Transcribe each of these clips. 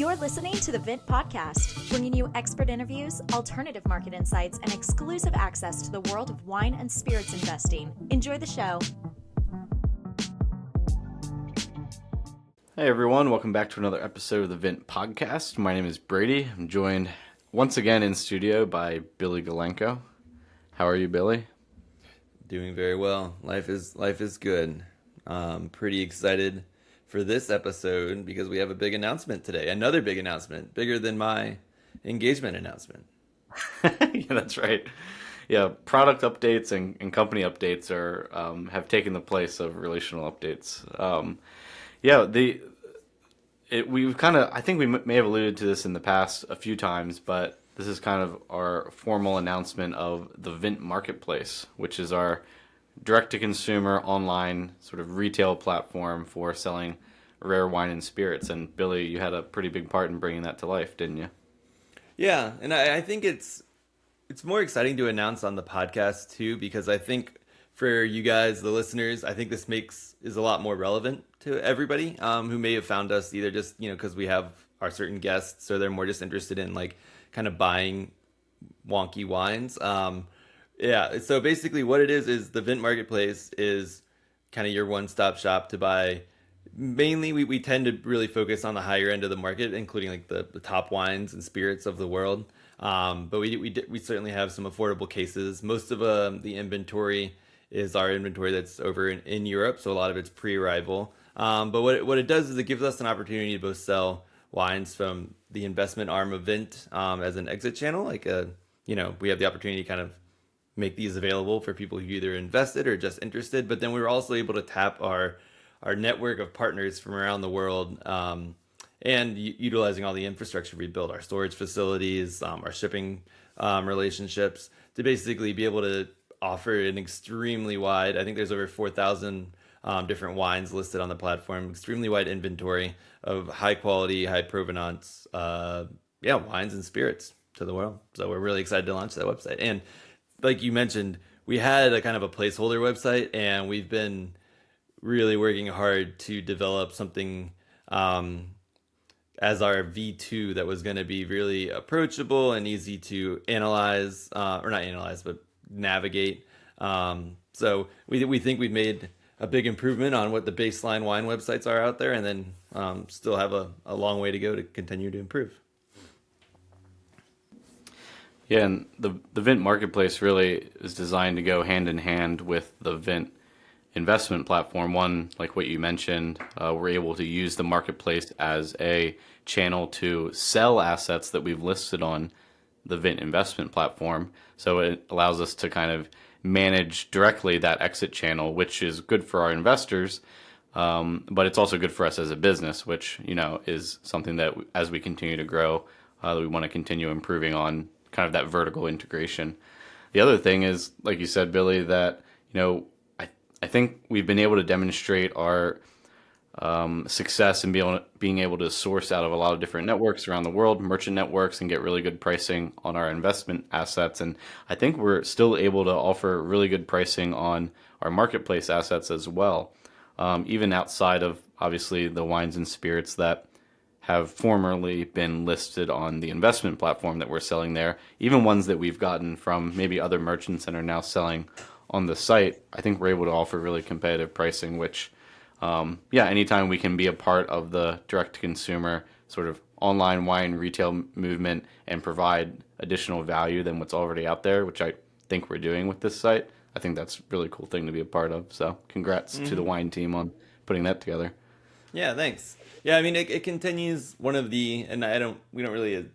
You're listening to the Vint Podcast, bringing you expert interviews, alternative market insights, and exclusive access to the world of wine and spirits investing. Enjoy the show. Hey everyone, welcome back to another episode of the Vint Podcast. My name is Brady. I'm joined once again in studio by Billy Galenko. How are you, Billy? Doing very well. Life is good. Pretty excited for this episode because we have a big announcement today. Another big announcement, bigger than my engagement announcement. Yeah, that's right. Yeah, product updates and company updates are have taken the place of relational updates. I think we may have alluded to this in the past a few times, but this is kind of our formal announcement of the Vint Marketplace, which is our direct-to-consumer online sort of retail platform for selling rare wine and spirits. And Billy, you had a pretty big part in bringing that to life, didn't you? Yeah, and I think it's more exciting to announce on the podcast too, because I think for you guys, the listeners, I think this is a lot more relevant to everybody who may have found us either just, because we have our certain guests, or they're more just interested in like kind of buying wonky wines. So basically what it is the Vint Marketplace is kind of your one-stop shop to buy. Mainly, we tend to really focus on the higher end of the market, including like the top wines and spirits of the world. But we certainly have some affordable cases. Most of the inventory is our inventory that's over in Europe, so a lot of it's pre-arrival. But what it does is it gives us an opportunity to both sell wines from the investment arm of Vint as an exit channel. We have the opportunity to kind of make these available for people who either invested or just interested. But then we were also able to tap our network of partners from around the world, and utilizing all the infrastructure we built, our storage facilities, our shipping relationships, to basically be able to offer an extremely wide, I think there's over 4,000 different wines listed on the platform, extremely wide inventory of high quality, high provenance, wines and spirits to the world. So we're really excited to launch that website. And like you mentioned, we had a kind of a placeholder website, and we've been really working hard to develop something as our V2 that was going to be really approachable and easy to analyze, or not analyze, but navigate. So we think we've made a big improvement on what the baseline wine websites are out there, and then still have a long way to go to continue to improve. Yeah, and the Vint Marketplace really is designed to go hand in hand with the Vint investment platform. One, like what you mentioned, we're able to use the marketplace as a channel to sell assets that we've listed on the Vint investment platform. So it allows us to kind of manage directly that exit channel, which is good for our investors, but it's also good for us as a business, which is something that as we continue to grow, we want to continue improving on kind of that vertical integration. The other thing is, like you said, Billy, that I think we've been able to demonstrate our success in being able to source out of a lot of different networks around the world, merchant networks, and get really good pricing on our investment assets. And I think we're still able to offer really good pricing on our marketplace assets as well, even outside of obviously the wines and spirits that have formerly been listed on the investment platform that we're selling there. Even ones that we've gotten from maybe other merchants and are now selling on the site, I think we're able to offer really competitive pricing, which, anytime we can be a part of the direct-to-consumer sort of online wine retail movement and provide additional value than what's already out there, which I think we're doing with this site, I think that's a really cool thing to be a part of. So congrats to the wine team on putting that together. Yeah, thanks. Yeah, I mean, it continues one of the, and we don't really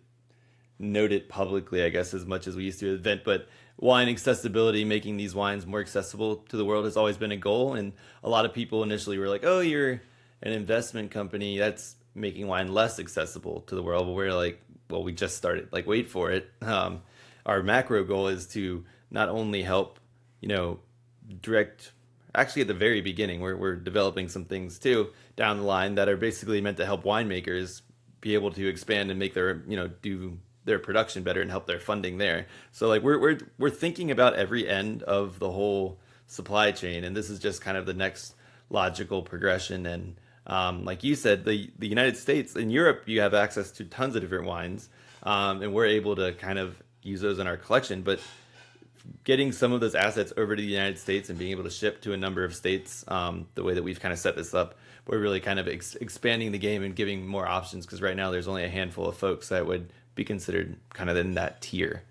note it publicly, I guess, as much as we used to at Vint, but wine accessibility, making these wines more accessible to the world, has always been a goal. And a lot of people initially were like, oh, you're an investment company, that's making wine less accessible to the world. But we're like, well, we just started, like, wait for it. Our macro goal is to not only help, direct, actually at the very beginning, we're developing some things too down the line that are basically meant to help winemakers be able to expand and make their, do their production better and help their funding there. So like we're thinking about every end of the whole supply chain, and this is just kind of the next logical progression. And Like you said, the United States, in Europe, you have access to tons of different wines, and we're able to kind of use those in our collection. But getting some of those assets over to the United States and being able to ship to a number of states, the way that we've kind of set this up, we're really kind of expanding the game and giving more options, because right now there's only a handful of folks that would be considered kind of in that tier.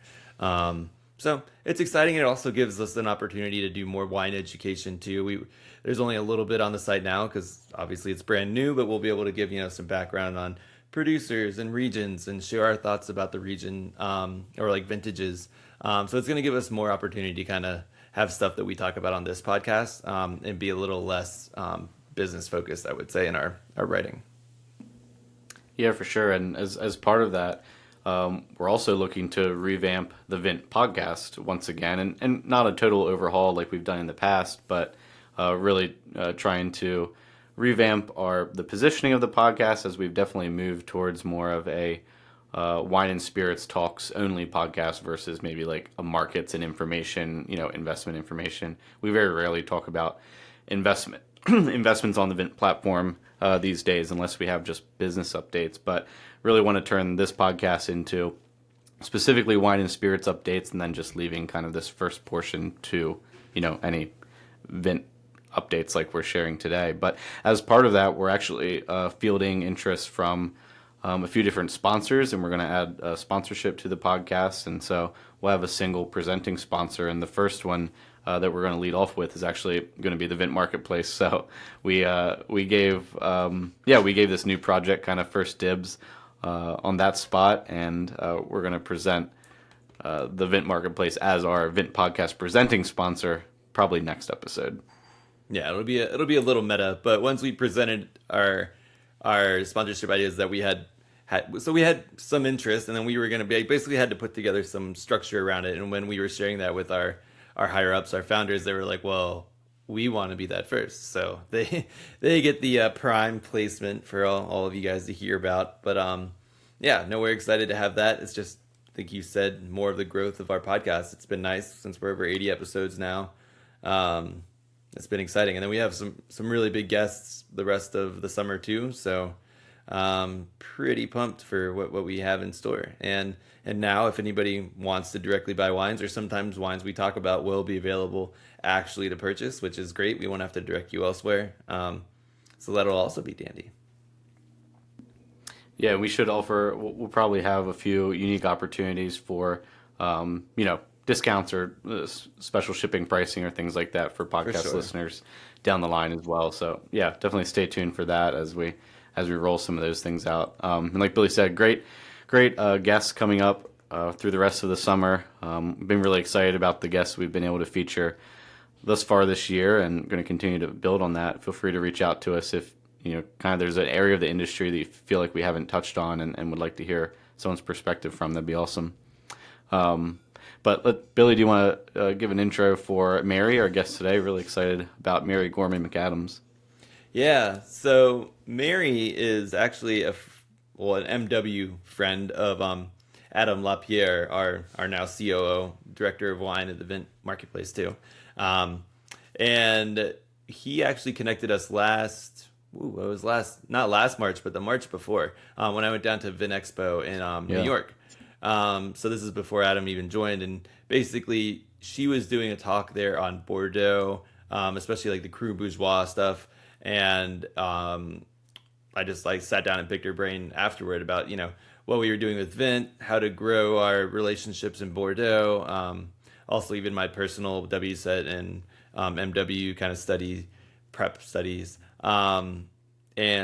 So it's exciting. It also gives us an opportunity to do more wine education too. There's only a little bit on the site now because obviously it's brand new, but we'll be able to give some background on producers and regions and share our thoughts about the region, or like vintages. So it's going to give us more opportunity to kind of have stuff that we talk about on this podcast, and be a little less business focused, I would say, in our writing. Yeah, for sure. And as part of that, we're also looking to revamp the Vint podcast once again, and not a total overhaul like we've done in the past, but really trying to revamp the positioning of the podcast, as we've definitely moved towards more of a wine and spirits talks only podcast versus maybe like a markets and information, investment information. We very rarely talk about investments on the Vint platform these days, unless we have just business updates. But really want to turn this podcast into specifically wine and spirits updates, and then just leaving kind of this first portion to, any Vint updates like we're sharing today. But as part of that, we're actually fielding interest from a few different sponsors, and we're going to add sponsorship to the podcast. And so we'll have a single presenting sponsor, and the first one that we're going to lead off with is actually going to be the Vint Marketplace. So we gave this new project kind of first dibs on that spot, and we're going to present the Vint Marketplace as our Vint podcast presenting sponsor probably next episode. Yeah, it'll be a little meta, but once we presented our sponsorship ideas that we had some interest, and then we were going to basically had to put together some structure around it. And when we were sharing that with our higher ups, our founders, they were like, well, we want to be that first. So they get the prime placement for all of you guys to hear about. But we're excited to have that. It's just, like you said, more of the growth of our podcast. It's been nice since we're over 80 episodes now. It's been exciting. And then we have some really big guests the rest of the summer too. So pretty pumped for what we have in store. And now if anybody wants to directly buy wines, or sometimes wines we talk about will be available actually to purchase, which is great. We won't have to direct you elsewhere. So that'll also be dandy. Yeah, we should we'll probably have a few unique opportunities for, discounts or special shipping pricing or things like that for podcast listeners down the line as well. So yeah, definitely stay tuned for that as we roll some of those things out. And like Billy said, great guests coming up through the rest of the summer. Been really excited about the guests we've been able to feature thus far this year, and going to continue to build on that. Feel free to reach out to us if kind of there's an area of the industry that you feel like we haven't touched on and would like to hear someone's perspective from. That'd be awesome. But Billy, do you want to give an intro for Mary, our guest today? Really excited about Mary Gorman-McAdams. Yeah, so Mary is actually an MW friend of Adam LaPierre, our now COO, director of wine at the Vint Marketplace too. And he actually connected us not last March, but the March before, when I went down to Vint Expo in New York. So this is before Adam even joined, and basically she was doing a talk there on Bordeaux, especially like the Cru Bourgeois stuff. And I just sat down and picked her brain afterward about what we were doing with Vint, how to grow our relationships in Bordeaux, also even my personal WSET and MW kind of prep studies, and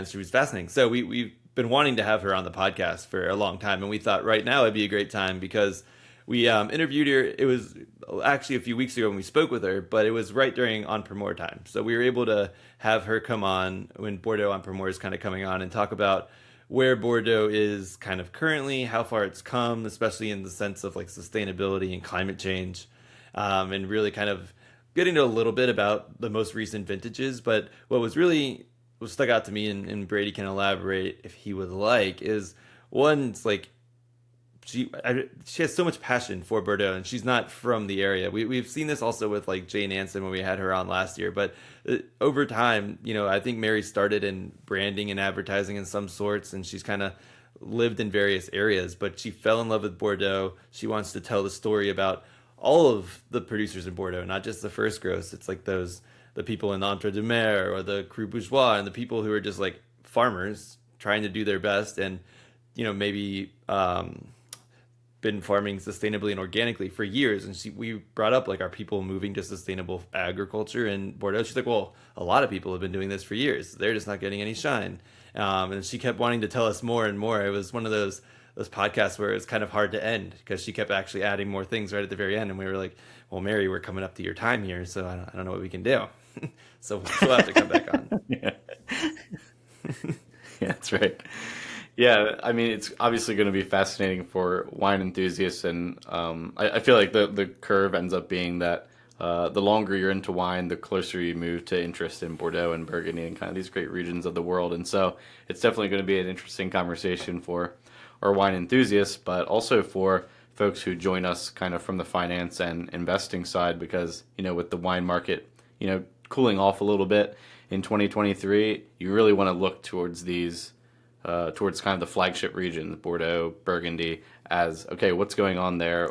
she was fascinating. So we've been wanting to have her on the podcast for a long time, and we thought right now it'd be a great time because we interviewed her. It was actually a few weeks ago when we spoke with her, but it was right during On Primeur time. So we were able to have her come on when Bordeaux On Primeur is kind of coming on and talk about where Bordeaux is kind of currently, how far it's come, especially in the sense of sustainability and climate change, and really kind of getting to a little bit about the most recent vintages. But what stuck out to me, and Brady can elaborate if he would like, is one, it's she has so much passion for Bordeaux, and she's not from the area. We've seen this also with like Jane Anson when we had her on last year. But over time, I think Mary started in branding and advertising in some sorts, and she's kind of lived in various areas. But she fell in love with Bordeaux. She wants to tell the story about all of the producers in Bordeaux, not just the first gross. It's like the people in Entre deux Mers or the Cru Bourgeois, and the people who are just like farmers trying to do their best, and maybe been farming sustainably and organically for years. And we brought up like, are people moving to sustainable agriculture in Bordeaux? She's like, well, a lot of people have been doing this for years. They're just not getting any shine. And she kept wanting to tell us more and more. It was one of those podcasts where it's kind of hard to end, because she kept actually adding more things right at the very end. And we were like, well, Mary, we're coming up to your time here, so I don't know what we can do. So we'll have to come back on. Yeah. Yeah, that's right. Yeah, I mean, it's obviously going to be fascinating for wine enthusiasts, and I feel like the curve ends up being that the longer you're into wine, the closer you move to interest in Bordeaux and Burgundy and kind of these great regions of the world. And so it's definitely going to be an interesting conversation for our wine enthusiasts, but also for folks who join us kind of from the finance and investing side, because, with the wine market, cooling off a little bit in 2023, you really want to look towards these towards kind of the flagship regions, Bordeaux, Burgundy, as, okay, what's going on there?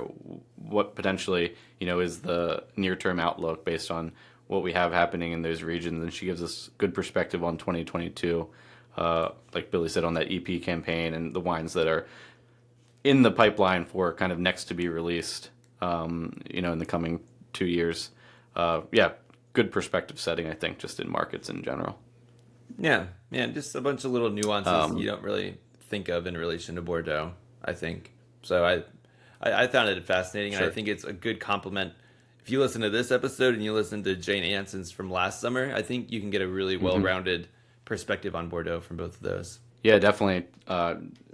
What potentially, is the near-term outlook based on what we have happening in those regions? And she gives us good perspective on 2022, like Billy said, on that EP campaign and the wines that are in the pipeline for kind of next to be released, in the coming 2 years. Good perspective setting, I think, just in markets in general. Yeah, just a bunch of little nuances you don't really think of in relation to Bordeaux, I think. So I found it fascinating, sure. And I think it's a good complement. If you listen to this episode and you listen to Jane Anson's from last summer, I think you can get a really well-rounded perspective on Bordeaux from both of those. Yeah, definitely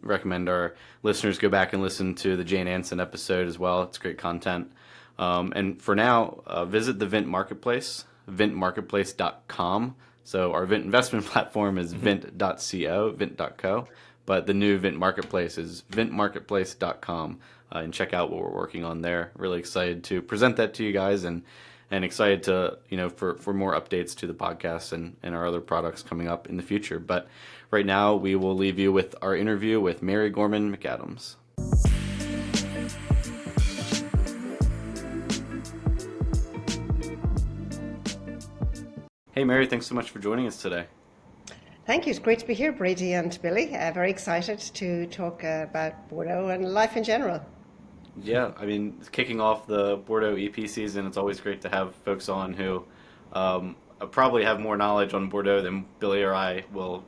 recommend our listeners go back and listen to the Jane Anson episode as well. It's great content. And for now, visit the Vint Marketplace, vintmarketplace.com. So our Vint investment platform is vint.co, but the new Vint Marketplace is vintmarketplace.com, and check out what we're working on there. Really excited to present that to you guys, and excited to, for more updates to the podcast and our other products coming up in the future. But right now, we will leave you with our interview with Mary Gorman-McAdams. Hey, Mary, thanks so much for joining us today. Thank you. It's great to be here, Brady and Billy. Very excited to talk about Bordeaux and life in general. Yeah, I mean, kicking off the Bordeaux EP season, it's always great to have folks on who probably have more knowledge on Bordeaux than Billy or I will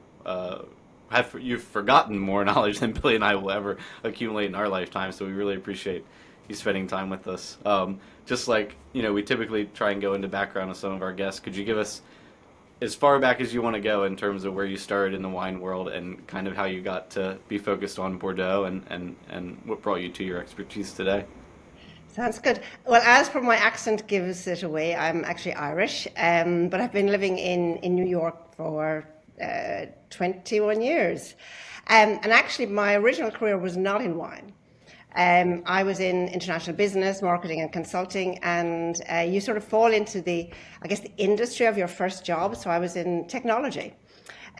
you've forgotten more knowledge than Billy and I will ever accumulate in our lifetime. So we really appreciate you spending time with us. Just like, we typically try and go into background of some of our guests. Could you give us as far back as you want to go in terms of where you started in the wine world and kind of how you got to be focused on Bordeaux and what brought you to your expertise today? Sounds good. Well, as per my accent gives it away, I'm actually Irish, but I've been living in New York for 21 years. And actually, my original career was not in wine. I was in international business, marketing and consulting, and you sort of fall into the industry of your first job. So I was in technology.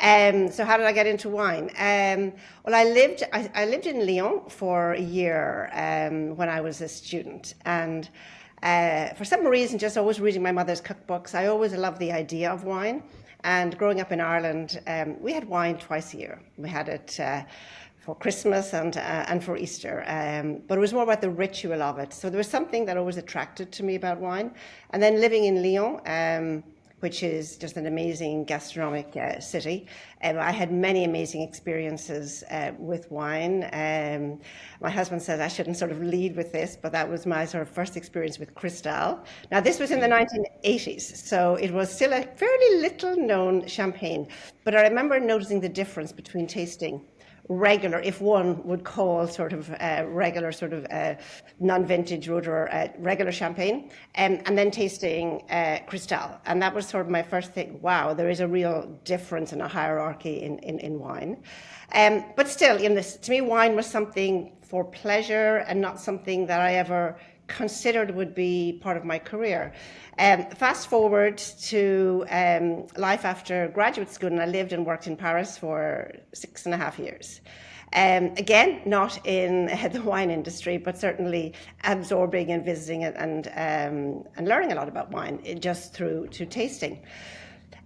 So how did I get into wine? Well, I lived in Lyon for a year when I was a student. And for some reason, just always reading my mother's cookbooks, I always loved the idea of wine. And growing up in Ireland, we had wine twice a year. We had it for Christmas and for Easter, but it was more about the ritual of it. So there was something that always attracted to me about wine. And then living in Lyon, which is just an amazing gastronomic city, I had many amazing experiences with wine. My husband says I shouldn't sort of lead with this, but that was my sort of first experience with Cristal. Now, this was in the 1980s, so it was still a fairly little known champagne, But I remember noticing the difference between tasting regular, if one would call sort of regular sort of non-vintage Roeder or regular champagne, and then tasting Cristal. And that was sort of my first thing, wow, there is a real difference and a hierarchy in wine. But still, to me, wine was something for pleasure and not something that I ever considered would be part of my career. Fast forward to life after graduate school, and I lived and worked in Paris for 6.5 years. Again, not in the wine industry, but certainly absorbing and visiting and learning a lot about wine just through tasting.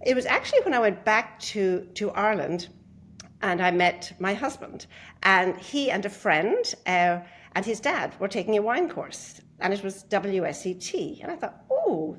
It was actually when I went back to Ireland and I met my husband, and he and a friend and his dad were taking a wine course, and it was WSET. And I thought, oh,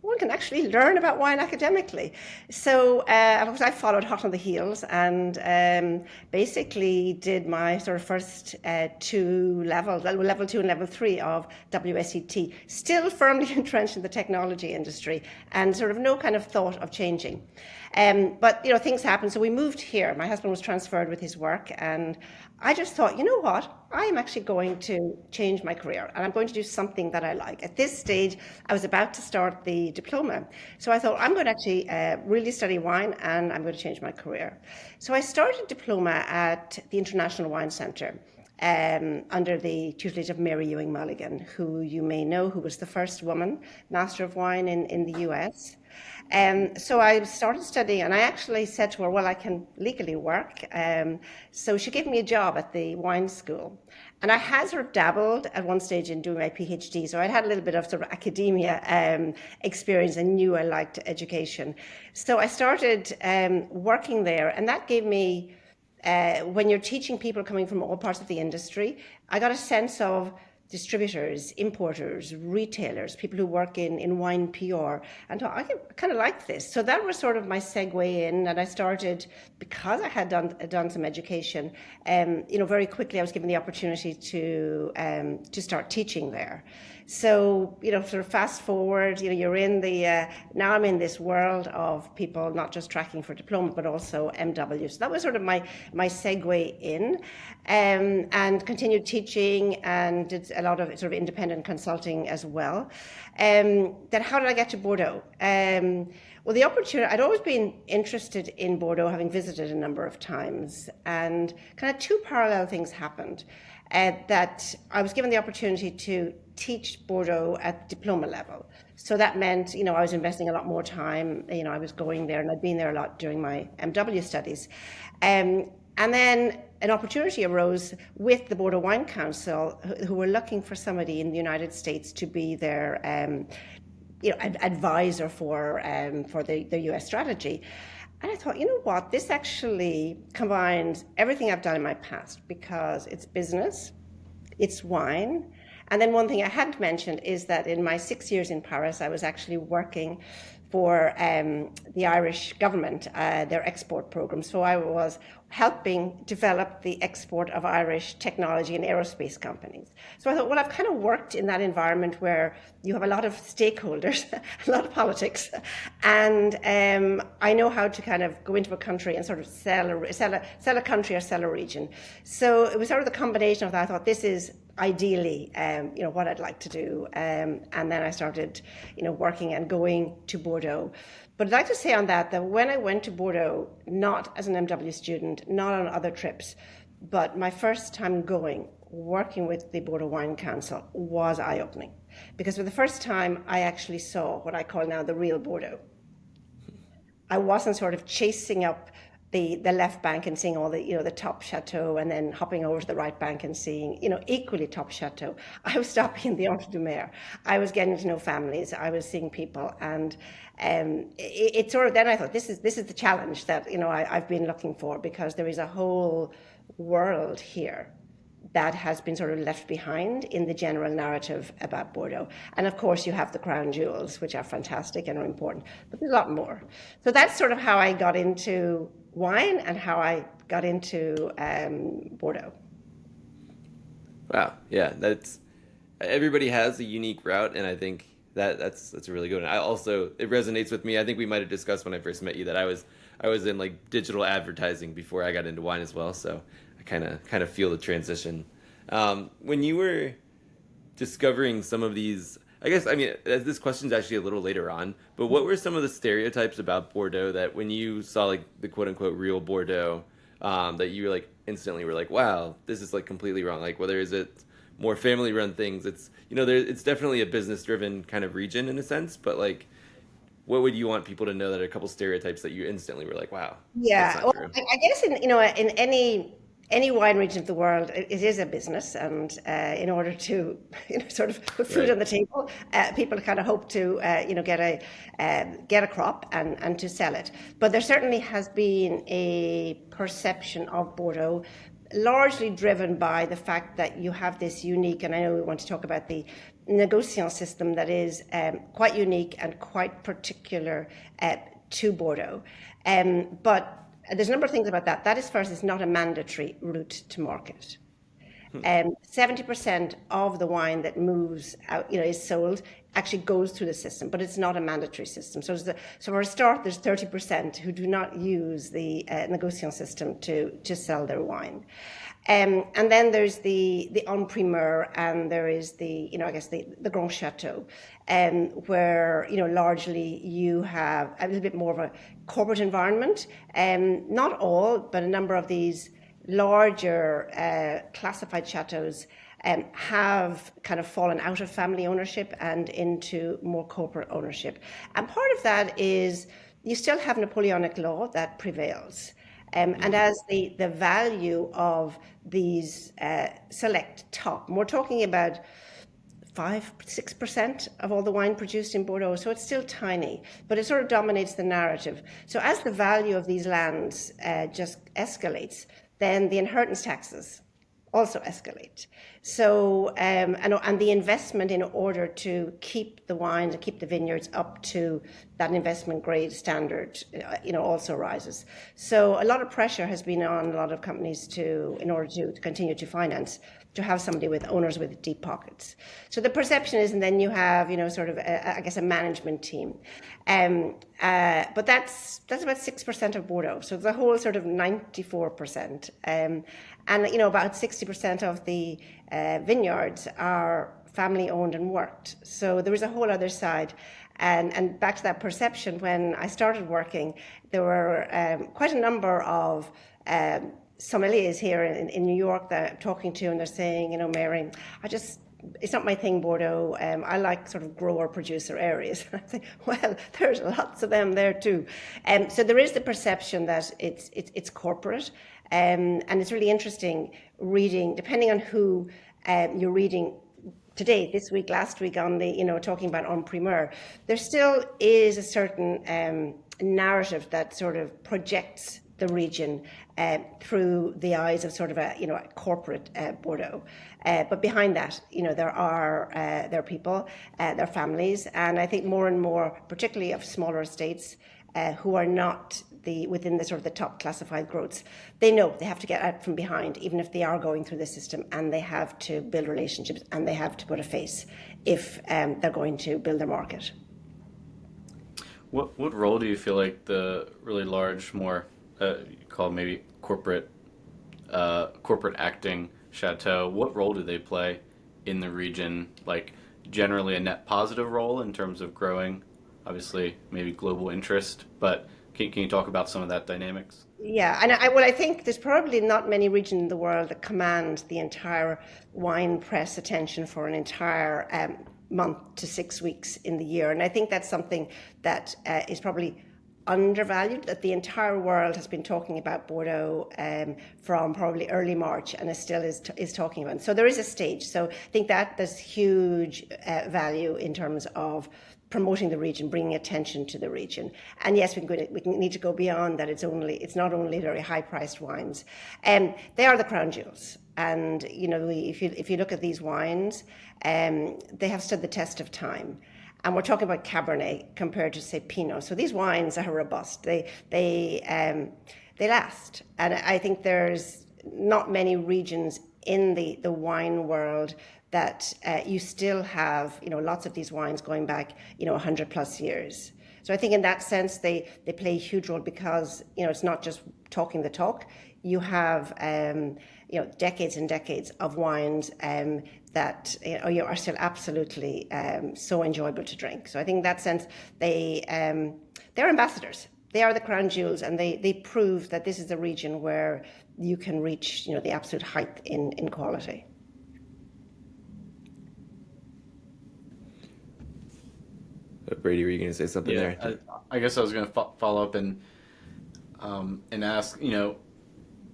one can actually learn about wine academically. So I followed hot on the heels and basically did my sort of first two levels, level 2 and level 3 of WSET, still firmly entrenched in the technology industry and sort of no kind of thought of changing. But, things happened. So we moved here. My husband was transferred with his work, and I just thought, you know what? I am actually going to change my career, and I'm going to do something that I like. At this stage, I was about to start the diploma. So I thought, I'm going to actually really study wine, and I'm going to change my career. So I started diploma at the International Wine Centre under the tutelage of Mary Ewing Mulligan, who you may know, who was the first woman Master of Wine in the US. So I started studying, and I actually said to her, well, I can legally work. So she gave me a job at the wine school. And I had sort of dabbled at one stage in doing my PhD. So I'd had a little bit of sort of academia experience and knew I liked education. So I started working there, and that gave me, when you're teaching people coming from all parts of the industry, I got a sense of distributors, importers, retailers, people who work in wine PR, and thought, I kind of like this. So that was sort of my segue in, and I started, because I had done some education, very quickly I was given the opportunity to start teaching there. So, sort of fast forward, you're in now I'm in this world of people not just tracking for diploma, but also MW. So that was sort of my segue in, and continued teaching and did a lot of sort of independent consulting as well. Then how did I get to Bordeaux? Well, the opportunity, I'd always been interested in Bordeaux, having visited a number of times, and kind of two parallel things happened. That I was given the opportunity to teach Bordeaux at diploma level. So that meant, I was investing a lot more time. I was going there, and I'd been there a lot during my MW studies. And then an opportunity arose with the Bordeaux Wine Council, who were looking for somebody in the United States to be their advisor for their US strategy. And I thought, you know what, this actually combines everything I've done in my past, because it's business, it's wine. And then one thing I hadn't mentioned is that in my 6 years in Paris, I was actually working for the Irish government, their export program. So I was helping develop the export of Irish technology and aerospace companies. So I thought, well, I've kind of worked in that environment where you have a lot of stakeholders, a lot of politics, and I know how to kind of go into a country and sort of sell a country or sell a region. So it was sort of the combination of that. I thought, this is ideally, what I'd like to do. And then I started, working and going to Bordeaux. But I'd like to say on that when I went to Bordeaux, not as an MW student, not on other trips, but my first time working with the Bordeaux Wine Council was eye-opening. Because for the first time, I actually saw what I call now the real Bordeaux. I wasn't sort of chasing up the left bank and seeing all the top chateau, and then hopping over to the right bank and seeing equally top chateau. I was stopping in the Entre deux Mers. I was getting to know families. I was seeing people, and it sort of, then I thought, this is the challenge that I've been looking for, because there is a whole world here that has been sort of left behind in the general narrative about Bordeaux. And of course, you have the crown jewels, which are fantastic and are important, but there's a lot more. So that's sort of how I got into wine and how I got into Bordeaux. Wow, yeah, everybody has a unique route, and I think that's a really good one. It resonates with me. I think we might have discussed when I first met you that I was I was in like digital advertising before I got into wine as well, so I kind of feel the transition. When you were discovering some of these, I guess, I mean, this question's actually a little later on, but what were some of the stereotypes about Bordeaux that when you saw like the quote unquote real Bordeaux, that you were like instantly were like, wow, this is like completely wrong? Like, whether is it more family run things, it's, you know, it's definitely a business driven kind of region in a sense, but like, what would you want people to know that are a couple stereotypes that you instantly were like, wow, Yeah, that's well, not true? I guess in any wine region of the world, it is a business, and in order to sort of put food on the table, people kind of hope to get a crop and to sell it. But there certainly has been a perception of Bordeaux, largely driven by the fact that you have this unique, and I know we want to talk about the négociant system that is quite unique and quite particular to Bordeaux. But there's a number of things about that. That is, first, it's not a mandatory route to market. 70% of the wine that moves out, is sold, actually goes through the system, but it's not a mandatory system. So for a start, there's 30% who do not use the négociant system to sell their wine. And then there's the en primeur, and there is the Grand Chateau, where, largely you have a little bit more of a corporate environment. Not all, but a number of these larger classified chateaus have kind of fallen out of family ownership and into more corporate ownership. And part of that is you still have Napoleonic law that prevails. And as the value of these select top, we're talking about 5-6% of all the wine produced in Bordeaux, so it's still tiny, but it sort of dominates the narrative. So as the value of these lands just escalates, then the inheritance taxes also escalate. So, and the investment in order to keep the wines and keep the vineyards up to that investment grade standard, also rises. So a lot of pressure has been on a lot of companies in order to continue to finance, to have somebody with owners with deep pockets. So the perception is, and then you have, sort of, a management team. But that's about 6% of Bordeaux. So the whole sort of 94%. And, about 60% of the vineyards are family owned and worked. So there was a whole other side. And back to that perception, when I started working, there were quite a number of sommeliers here in New York that I'm talking to, and they're saying, Mary, it's not my thing, Bordeaux. I like sort of grower producer areas. I think, well, there's lots of them there too. So there is the perception that it's corporate, and it's really interesting reading, depending on who you're reading today, this week, last week, on the talking about en primeur. There still is a certain narrative that sort of projects the region through the eyes of sort of a corporate Bordeaux, but behind that, there are people, there are families, and I think more and more, particularly of smaller estates, who are not within the sort of the top classified growths. They know they have to get out from behind, even if they are going through the system, and they have to build relationships, and they have to put a face if they're going to build their market. What role do you feel like the really large, more called maybe corporate acting chateau, what role do they play in the region? Like, generally a net positive role in terms of growing, obviously maybe global interest, but can you talk about some of that dynamics? Yeah, and I think there's probably not many regions in the world that command the entire wine press attention for an entire month to 6 weeks in the year. And I think that's something that is probably undervalued, that the entire world has been talking about Bordeaux from probably early March, and is talking about it. So there is a stage. So I think that there's huge value in terms of promoting the region, bringing attention to the region. And yes, we need to go beyond that. It's not only very high-priced wines. They are the crown jewels. And if you look at these wines, they have stood the test of time. And we're talking about Cabernet compared to, say, Pinot. So these wines are robust. They last. And I think there's not many regions in the wine world that you still have, lots of these wines going back, 100 plus years. So I think in that sense, they play a huge role because, it's not just talking the talk. You have, decades and decades of wines that are still absolutely so enjoyable to drink. So I think in that sense, they're ambassadors. They are the crown jewels, and they prove that this is a region where you can reach, the absolute height in quality. Brady, were you going to say something there? I guess I was going to follow up and ask,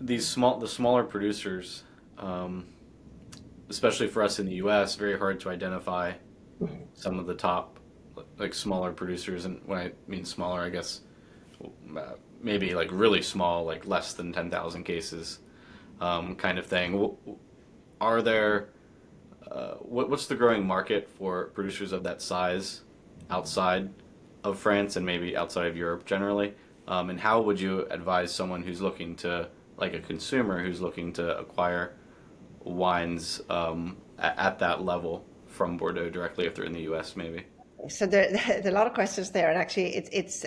the smaller producers, especially for us in the U.S., very hard to identify some of the top, like smaller producers. And when I mean smaller, I guess maybe like really small, like less than 10,000 cases, kind of thing. Are there, what's the growing market for producers of that size outside of France and maybe outside of Europe generally? And how would you advise someone who's looking to, like a consumer who's looking to acquire wines at that level from Bordeaux directly if they're in the U.S. maybe? So there's a lot of questions there, and actually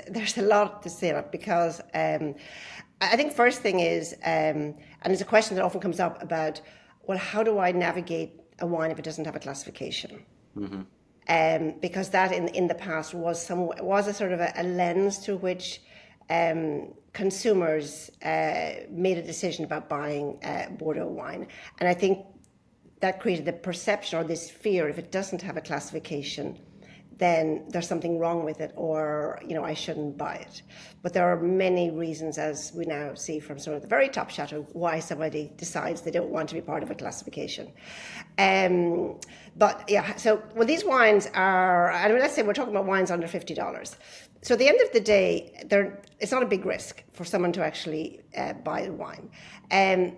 there's a lot to say that because I think first thing is, and it's a question that often comes up about, well, how do I navigate a wine if it doesn't have a classification? Mm-hmm. Because that in the past was a sort of a lens to which consumers made a decision about buying Bordeaux wine. And I think that created the perception or this fear, if it doesn't have a classification, then there's something wrong with it, or, I shouldn't buy it. But there are many reasons, as we now see from sort of the very top shadow, why somebody decides they don't want to be part of a classification. But yeah, so these wines are, let's say we're talking about wines under $50. So at the end of the day, it's not a big risk for someone to actually buy the wine.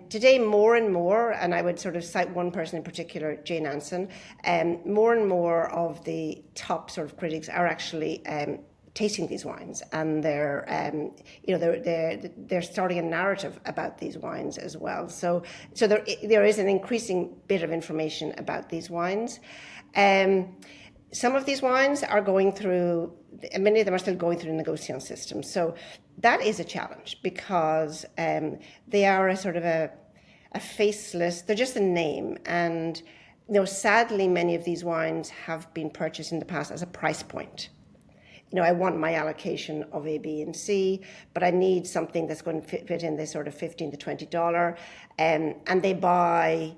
Today, more and more, and I would sort of cite one person in particular, Jane Anson, more and more of the top sort of critics are actually tasting these wines, and they're starting a narrative about these wines as well. So there is an increasing bit of information about these wines. Some of these wines are going through, and many of them are still going through the negotiation system. So that is a challenge because they are a sort of a faceless, they're just a name. And, sadly, many of these wines have been purchased in the past as a price point. I want my allocation of A, B, and C, but I need something that's going to fit in this sort of $15 to $20. And they buy,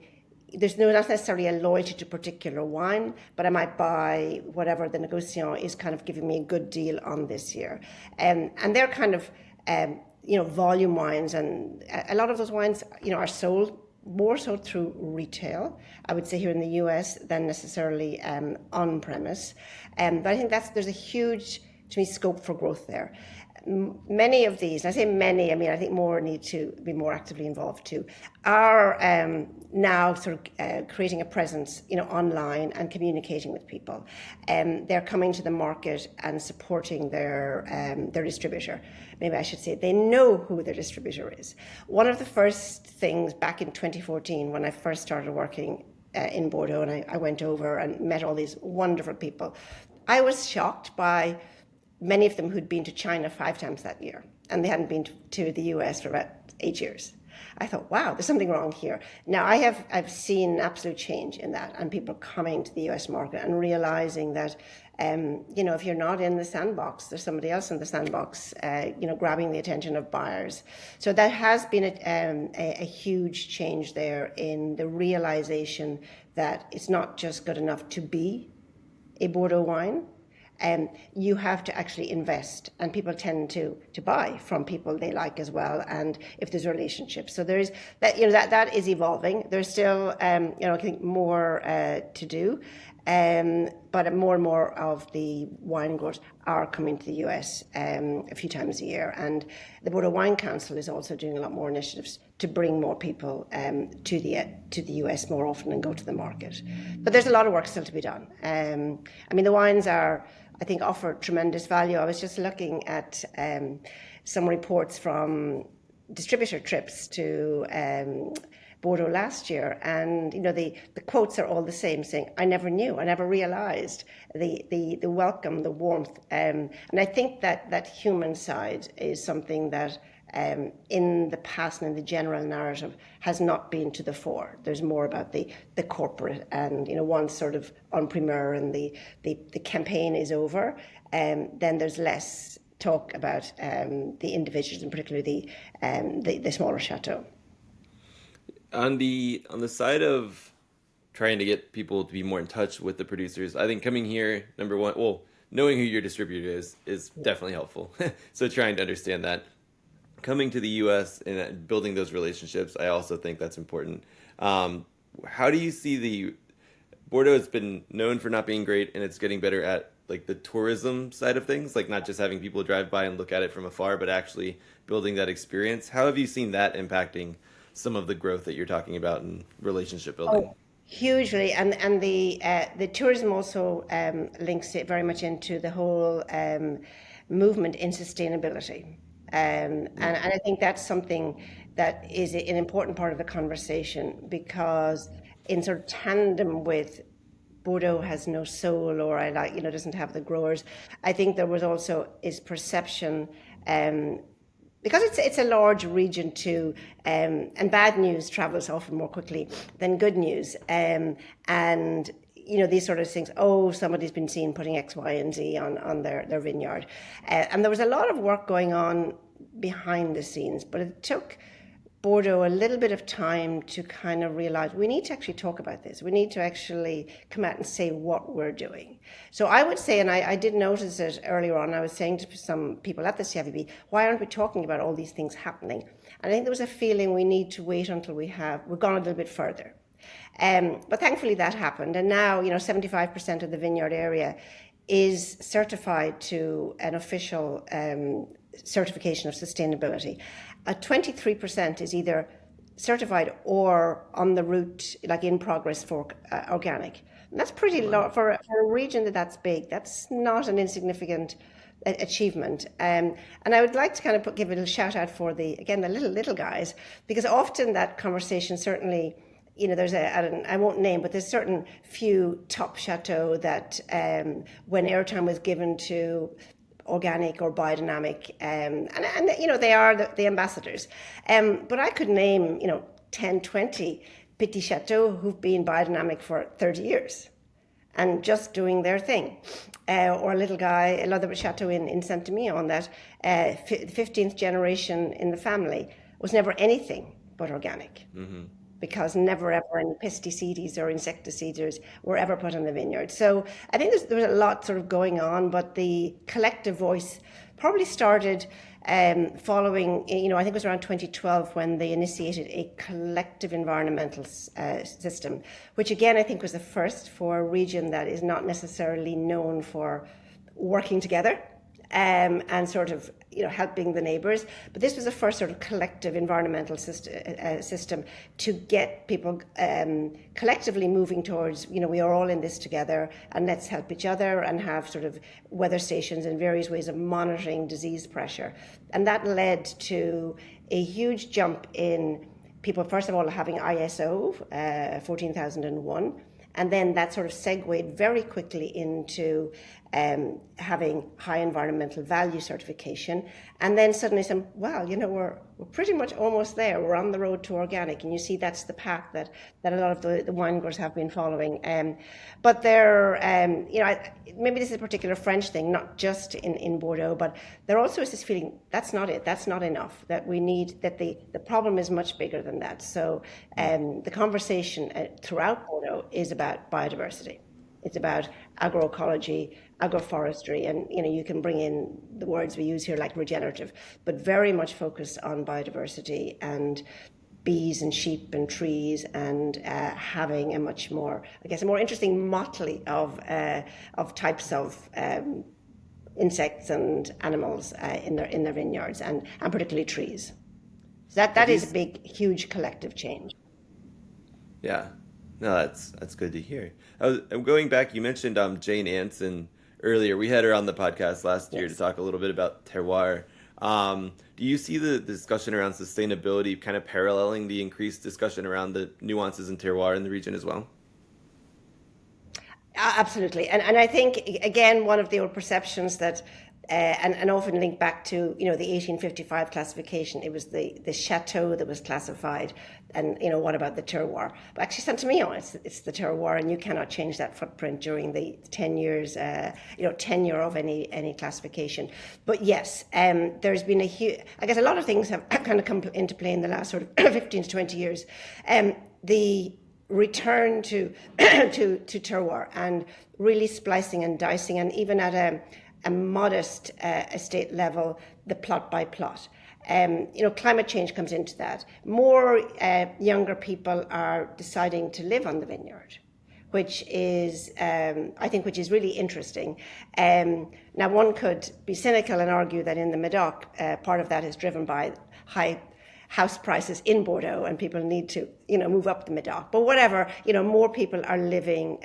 there's not necessarily a loyalty to a particular wine, but I might buy whatever the negociant is kind of giving me a good deal on this year. And they're kind of, volume wines. And a lot of those wines, are sold more so through retail, I would say here in the US, than necessarily on premise. But I think there's a huge, to me, scope for growth there. Many of these, and I say many, I think more need to be more actively involved too, are now sort of creating a presence, online and communicating with people. They're coming to the market and supporting their distributor. Maybe I should say they know who their distributor is. One of the first things back in 2014, when I first started working in Bordeaux, and I went over and met all these wonderful people, I was shocked by many of them who'd been to China 5 times that year, and they hadn't been to the US for about 8 years. I thought, wow, there's something wrong here. Now, I've seen absolute change in that, and people coming to the US market and realizing that, if you're not in the sandbox, there's somebody else in the sandbox, grabbing the attention of buyers. So that has been a huge change there in the realization that it's not just good enough to be a Bordeaux wine. You have to actually invest, and people tend to buy from people they like as well, and if there's relationships. So there's that, that is evolving. There's still, I think more to do, but more and more of the wine growers are coming to the US a few times a year, and the Bordeaux Wine Council is also doing a lot more initiatives to bring more people to the US more often and go to the market. But there's a lot of work still to be done. The wines are, I think, offer tremendous value. I was just looking at some reports from distributor trips to Bordeaux last year, and the quotes are all the same, saying, "I never knew, I never realised the welcome, the warmth," and I think that human side is something that in the past and in the general narrative has not been to the fore. There's more about the corporate, and once sort of en primeur and the campaign is over, then there's less talk about the individuals, and particularly the smaller chateau. On the side of trying to get people to be more in touch with the producers, I think coming here, number one, well, knowing who your distributor is definitely helpful. So trying to understand that. Coming to the U.S. and building those relationships, I also think that's important. How do you see Bordeaux has been known for not being great, and it's getting better at like the tourism side of things, like not just having people drive by and look at it from afar, but actually building that experience. How have you seen that impacting some of the growth that you're talking about in relationship building? Oh, hugely, and the tourism also links it very much into the whole movement in sustainability, and I think that's something that is an important part of the conversation, because in sort of tandem with Bordeaux has no soul, or doesn't have the growers, I think there was also is perception, because it's a large region too, and bad news travels often more quickly than good news, and these sort of things. Oh, somebody's been seen putting X, Y, and Z on their vineyard, and there was a lot of work going on behind the scenes, but it took Bordeaux a little bit of time to kind of realize we need to actually talk about this. We need to actually come out and say what we're doing. So I would say, and I did notice it earlier on, I was saying to some people at the CIVB, why aren't we talking about all these things happening? And I think there was a feeling we need to wait until we've gone a little bit further. But thankfully that happened. And now, 75% of the vineyard area is certified to an official certification of sustainability. 23% is either certified or on the route, like in progress for organic. And that's pretty low for a region that's big. That's not an insignificant achievement. And I would like to kind of give a little shout out for the little guys, because often that conversation, certainly, there's I won't name, but there's certain few top chateau that when airtime was given to organic or biodynamic, and they are the ambassadors, but I could name 10, 20 petit chateaux who've been biodynamic for 30 years and just doing their thing, or a little guy, another chateau in Saint-Emilion, that 15th generation in the family was never anything but organic. Mm-hmm. Because never ever any pesticides or insecticides were ever put on the vineyard. So I think there was a lot sort of going on, but the collective voice probably started following, I think it was around 2012 when they initiated a collective environmental system, which again I think was the first for a region that is not necessarily known for working together and sort of helping the neighbours. But this was the first sort of collective environmental system to get people collectively moving towards, we are all in this together, and let's help each other, and have sort of weather stations and various ways of monitoring disease pressure. And that led to a huge jump in people, first of all, having ISO 14001. And then that sort of segued very quickly into having high environmental value certification. And then suddenly some, we're pretty much almost there. We're on the road to organic. And you see that's the path that a lot of the wine growers have been following. But they're, maybe this is a particular French thing, not just in Bordeaux, but there also is this feeling that's not it, that's not enough, that we need, that the problem is much bigger than that. So the conversation throughout Bordeaux is about biodiversity. It's about agroecology, agroforestry, and you can bring in the words we use here like regenerative, but very much focused on biodiversity and bees and sheep and trees, and having a much more, a more interesting motley of types of insects and animals in their vineyards, and particularly trees. So that is a big, huge collective change. Yeah. No, that's good to hear. I'm going back. You mentioned Jane Anson earlier. We had her on the podcast last year to talk a little bit about Terroir. Do you see the discussion around sustainability kind of paralleling the increased discussion around the nuances in terroir in the region as well? Absolutely, and I think again one of the old perceptions that and often linked back to the 1855 classification. It was the chateau that was classified, and what about the terroir? But actually, to me, it's the terroir, and you cannot change that footprint during the 10 years, tenure of any classification. But yes, there's been a huge. I guess a lot of things have kind of come into play in the last sort of 15 to 20 years. The return to terroir and really splicing and dicing, and even at a modest estate level, the plot by plot. Climate change comes into that. More younger people are deciding to live on the vineyard, which is, I think, really interesting. Now, one could be cynical and argue that in the Medoc, part of that is driven by high house prices in Bordeaux, and people need to, move up the Medoc. But whatever, more people are living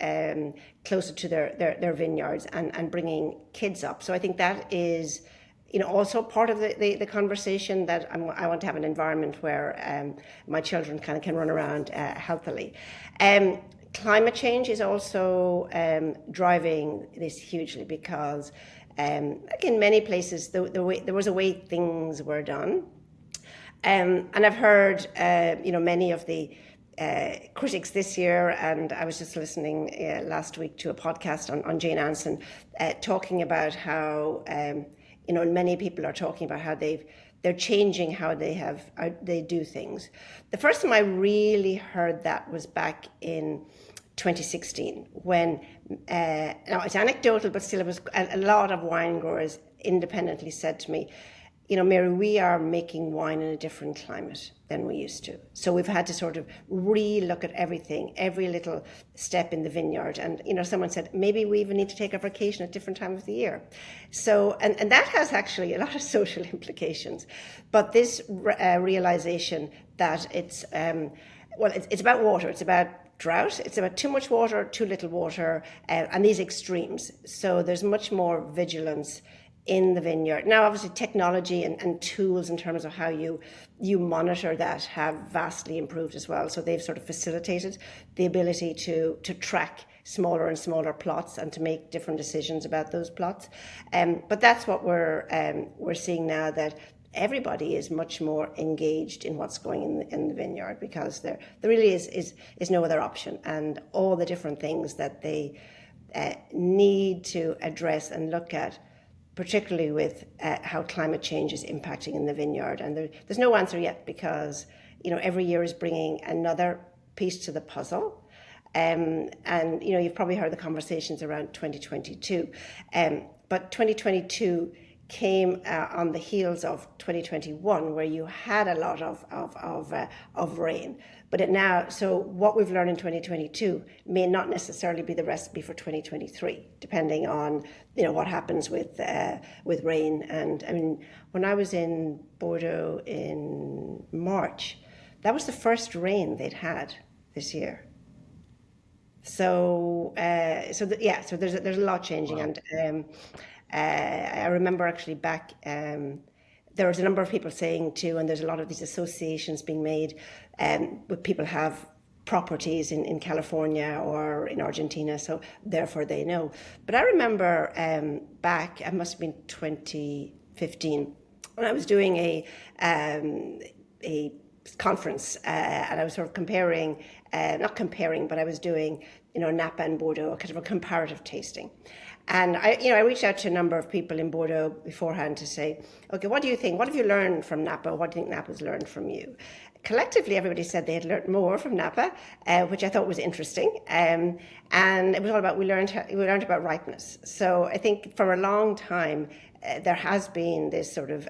closer to their vineyards and bringing kids up. So I think that is, also part of the conversation, that I want to have an environment where my children kind of can run around healthily. Climate change is also driving this hugely, because like in many places, there was a way things were done. And I've heard, many of the critics this year, and I was just listening last week to a podcast on Jane Anson, talking about how, many people are talking about how they're changing how they do things. The first time I really heard that was back in 2016, when, now it's anecdotal, but still it was a lot of wine growers independently said to me, Mary, we are making wine in a different climate than we used to. So we've had to sort of re-look at everything, every little step in the vineyard. And, someone said, maybe we even need to take a vacation at different times of the year. So, and that has actually a lot of social implications. But this realization that it's about water, it's about drought, it's about too much water, too little water, and these extremes. So there's much more vigilance in the vineyard. Now, obviously, technology and tools in terms of how you monitor that have vastly improved as well. So they've sort of facilitated the ability to track smaller and smaller plots and to make different decisions about those plots. But that's what we're seeing now, that everybody is much more engaged in what's going in the vineyard, because there really is no other option, and all the different things that they need to address and look at, particularly with how climate change is impacting in the vineyard. And there's no answer yet, because every year is bringing another piece to the puzzle. And you've probably heard the conversations around 2022, but 2022 came on the heels of 2021, where you had a lot of rain. But so what we've learned in 2022 may not necessarily be the recipe for 2023, depending on what happens with rain. And I mean, when I was in Bordeaux in March, that was the first rain they'd had this year. So there's a lot changing. Wow. And I remember actually back, there was a number of people saying too, and there's a lot of these associations being made, with people have properties in California or in Argentina, so therefore they know. But I remember back, it must have been 2015, when I was doing a conference, and I was sort of comparing, not comparing, but I was doing, Napa and Bordeaux, kind of a comparative tasting. And I reached out to a number of people in Bordeaux beforehand to say, okay, what do you think? What have you learned from Napa? What do you think Napa's learned from you? Collectively, everybody said they had learned more from Napa, which I thought was interesting. And it was all about, we learned about ripeness. So I think for a long time, there has been this sort of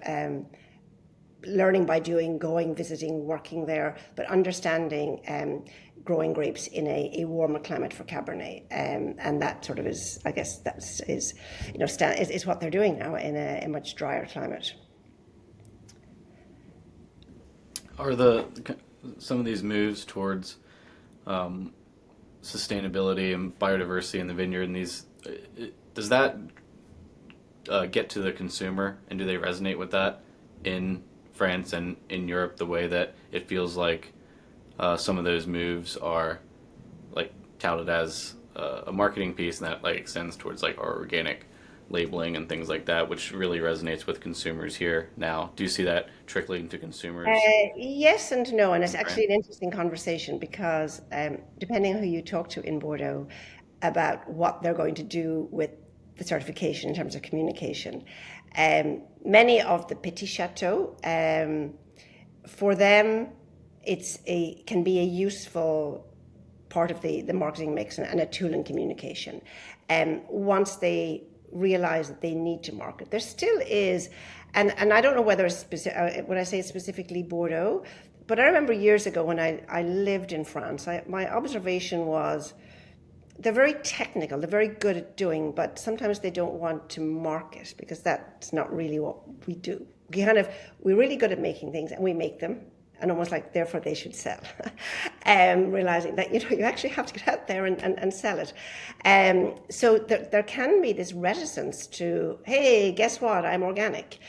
learning by doing, going, visiting, working there, but understanding growing grapes in a warmer climate for Cabernet, and that sort of is, I guess, is what they're doing now in a much drier climate. Are some of these moves towards sustainability and biodiversity in the vineyard, and does that get to the consumer, and do they resonate with that? in France and in Europe, the way that it feels like some of those moves are like touted as a marketing piece, and that like extends towards like our organic labeling and things like that, which really resonates with consumers here now. Do you see that trickling to consumers? Yes and no, and it's actually an interesting conversation because depending on who you talk to in Bordeaux about what they're going to do with the certification in terms of communication, many of the Petit Chateaux, for them, can be a useful part of the marketing mix and a tool in communication. Once they realize that they need to market, there still is, and I don't know whether it's when I say specifically Bordeaux, but I remember years ago when I lived in France, my observation was they're very technical, they're very good at doing, but sometimes they don't want to market because that's not really what we do. We're really good at making things and we make them, and almost like therefore they should sell, realizing that you actually have to get out there and sell it. So there can be this reticence to, hey, guess what, I'm organic.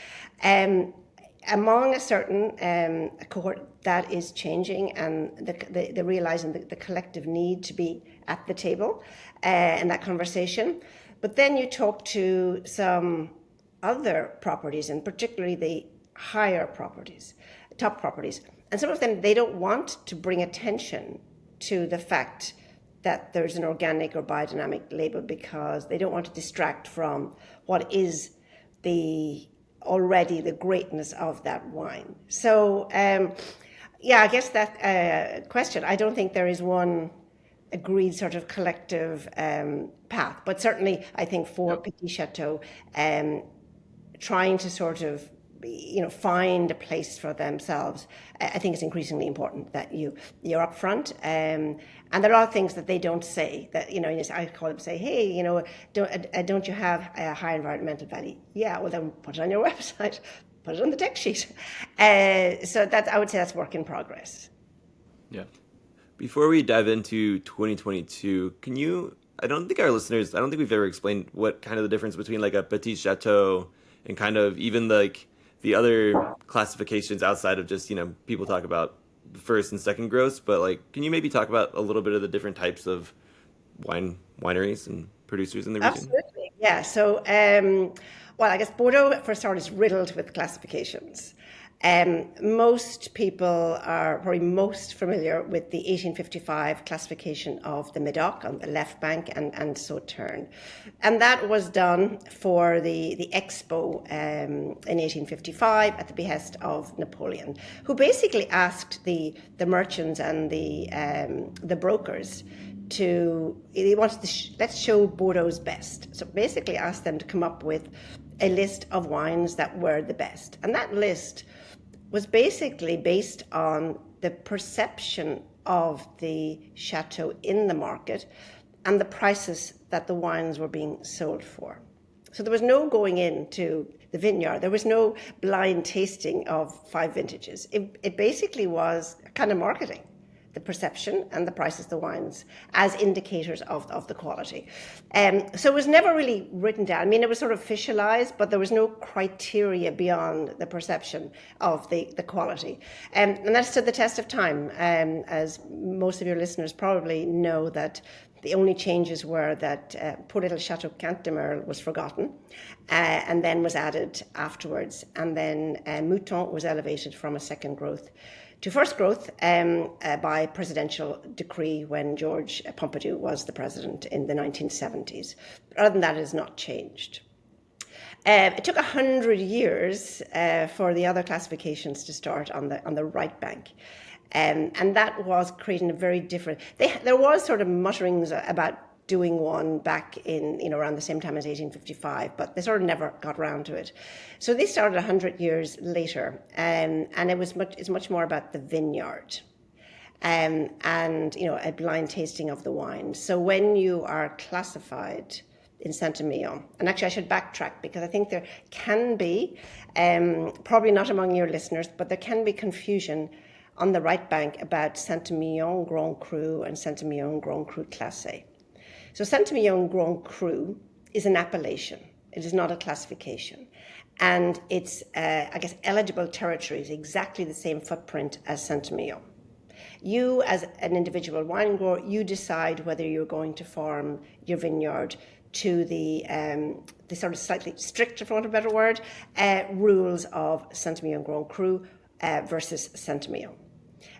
Among a certain cohort that is changing, and the realizing the collective need to be at the table in that conversation. But then you talk to some other properties, and particularly the higher properties, top properties. And some of them, they don't want to bring attention to the fact that there's an organic or biodynamic label because they don't want to distract from what is already the greatness of that wine. So, I guess that question, I don't think there is one agreed sort of collective path, but certainly I think for Petit Chateau, trying to sort of find a place for themselves, I think it's increasingly important that you're upfront. And there are things that they don't say that, I call them say, hey, don't you have a high environmental value? Yeah, well then put it on your website, put it on the deck sheet. So I would say that's work in progress. Yeah. Before we dive into 2022, I don't think we've ever explained what kind of the difference between like a Petit Chateau and kind of even like the other classifications outside of just, people talk about first and second gross, but like, can you maybe talk about a little bit of the different types of wineries and producers in the region? Absolutely, yeah. So, I guess Bordeaux, for a start, is riddled with classifications. Most people are probably most familiar with the 1855 classification of the Médoc on the left bank and Sauternes. And that was done for the Expo in 1855 at the behest of Napoleon, who basically asked the merchants and the brokers let's show Bordeaux's best. So basically asked them to come up with a list of wines that were the best. And that list was basically based on the perception of the chateau in the market and the prices that the wines were being sold for. So there was no going into the vineyard. There was no blind tasting of 5 vintages. It basically was kind of marketing, the perception and the prices of the wines as indicators of the quality. So it was never really written down. I mean, it was sort of officialized, but there was no criteria beyond the perception of the quality. And that stood the test of time. As most of your listeners probably know, that the only changes were that poor little Chateau Cantemerle was forgotten and then was added afterwards. And then Mouton was elevated from a second growth to first growth by presidential decree when George Pompidou was the president in the 1970s. Other than that, it has not changed. It took 100 years for the other classifications to start on the right bank. And that was creating a very different... There was sort of mutterings about doing one back in around the same time as 1855, but they sort of never got around to it. So they started 100 years later, and it's much more about the vineyard and a blind tasting of the wine. So when you are classified in Saint-Emilion, and actually I should backtrack because I think there can be, probably not among your listeners, but there can be confusion on the right bank about Saint-Emilion Grand Cru and Saint-Emilion Grand Cru Classé. So Saint-Emilion Grand Cru is an appellation. It is not a classification. And it's, I guess, eligible territory is exactly the same footprint as Centimio. You, as an individual wine grower, you decide whether you're going to farm your vineyard to the sort of slightly stricter, for want of a better word, rules of Centimio and Grand Cru versus Centimio.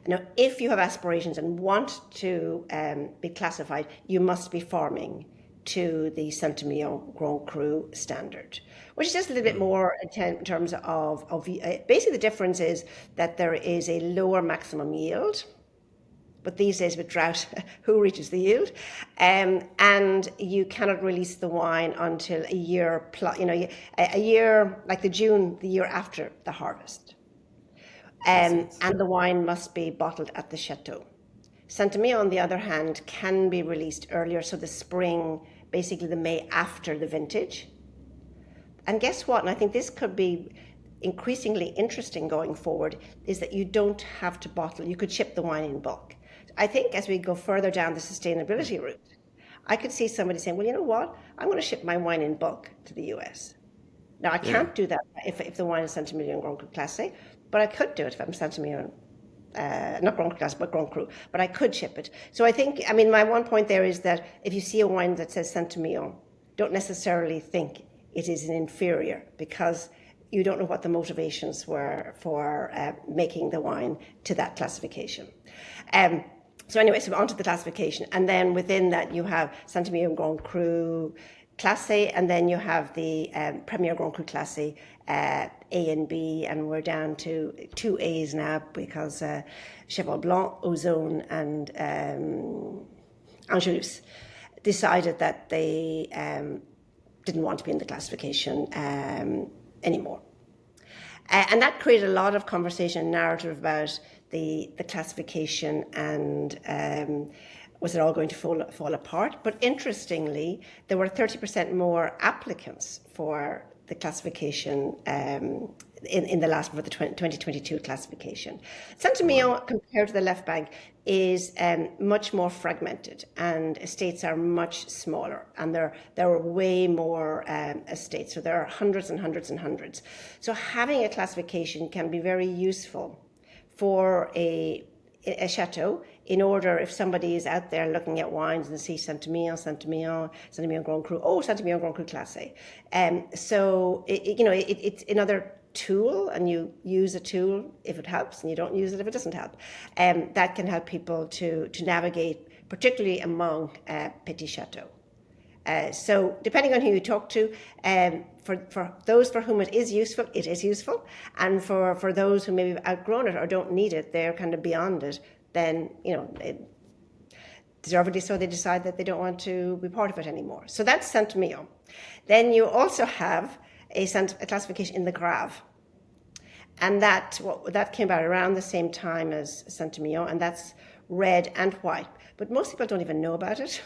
Now, if you have aspirations and want to be classified, you must be farming to the Centimio Grand Cru standard, which is just a little bit more in terms of basically the difference is that there is a lower maximum yield. But these days with drought, who reaches the yield? And you cannot release the wine until a year plus, a year, like the year after the harvest. And the wine must be bottled at the chateau. Centimio, on the other hand, can be released earlier, so the spring, basically the May after the vintage. And guess what? And I think this could be increasingly interesting going forward, is that you don't have to bottle. You could ship the wine in bulk. I think as we go further down the sustainability route, I could see somebody saying, well, you know what? I'm going to ship my wine in bulk to the US. Now, I can't do that if the wine is Centimio and Grand Cru Classé, but I could do it if I'm Centimio, not Grand Cru Classé, but Grand Cru, but I could ship it. So I think, my one point there is that if you see a wine that says Centimio, don't necessarily think it is an inferior, because you don't know what the motivations were for making the wine to that classification. So onto the classification. And then within that, you have Centimio and Grand Cru Classé, and then you have the Premier Grand Cru Classé A and B, and we're down to 2 A's now because Cheval Blanc, Ozone, and Angelus decided that they didn't want to be in the classification anymore. And that created a lot of conversation and narrative about the classification and was it all going to fall apart? But interestingly, there were 30% more applicants for the classification in the last, for the 2022 classification. Centimio, compared to the left bank, is much more fragmented, and estates are much smaller, and there are way more estates. So there are hundreds and hundreds and hundreds. So having a classification can be very useful for a chateau, in order if somebody is out there looking at wines and see Centimio Grand Cru, Centimio Grand Cru Classé. So it's another tool, and you use a tool if it helps, and you don't use it if it doesn't help. That can help people to navigate, particularly among petit chateaux. So depending on who you talk to, for those for whom it is useful, and for those who maybe have outgrown it or don't need it, they're kind of beyond it, then deservedly so, they decide that they don't want to be part of it anymore. So that's Centimio. Then you also have a classification in the Grave, and that came about around the same time as Centimio, and that's red and white. But most people don't even know about it.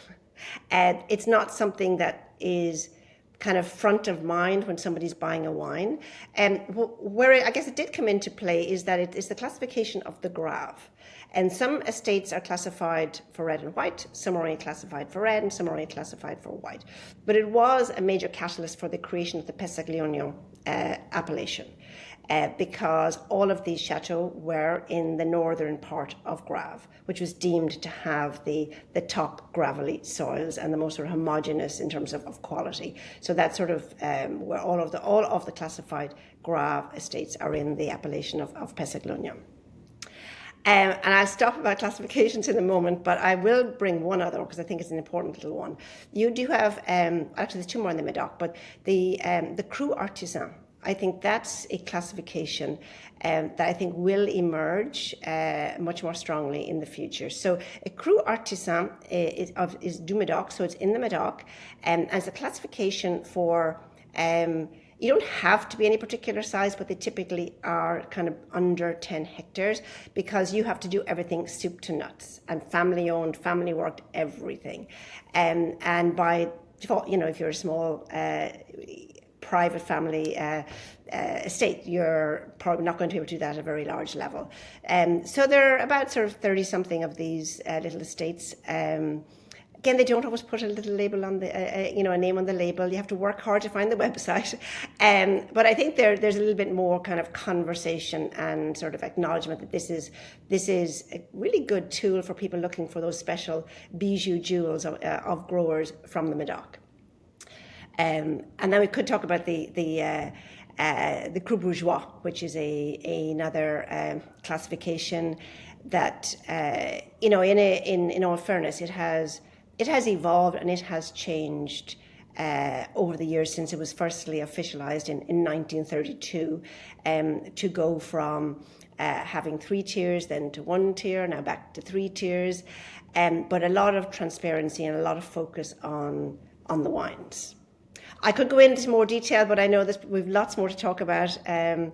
And it's not something that is kind of front of mind when somebody's buying a wine. And where I guess it did come into play is that it is the classification of the Grave. And some estates are classified for red and white, some are only classified for red, and some are only classified for white. But it was a major catalyst for the creation of the Pesaglionio appellation, because all of these chateaux were in the northern part of Grave, which was deemed to have the top gravelly soils and the most sort of homogeneous in terms of quality. So that's sort of where all of the classified Grave estates are in the appellation of Pesaglionio. And I'll stop about classifications in a moment, but I will bring one other because I think it's an important little one. You do have, actually there's two more in the Médoc, but the Cru Artisan. I think that's a classification that I think will emerge much more strongly in the future. So a Cru Artisan is du Médoc, so it's in the Médoc, as a classification for, you don't have to be any particular size, but they typically are kind of under 10 hectares because you have to do everything soup to nuts, and family owned, family worked, everything. And by default, if you're a small private family estate, you're probably not going to be able to do that at a very large level. So there are about sort of 30 something of these little estates Again, they don't always put a little label on the, a name on the label. You have to work hard to find the website. But I think there's a little bit more kind of conversation and sort of acknowledgement that this is a really good tool for people looking for those special bijou jewels of growers from the Medoc. And then we could talk about the Cru Bourgeois, which is another classification that, in all fairness, it has evolved and it has changed over the years since it was firstly officialized in 1932, to go from having 3 tiers, then to 1 tier, now back to 3 tiers, but a lot of transparency and a lot of focus on the wines. I could go into more detail, but I know that we've lots more to talk about. I'm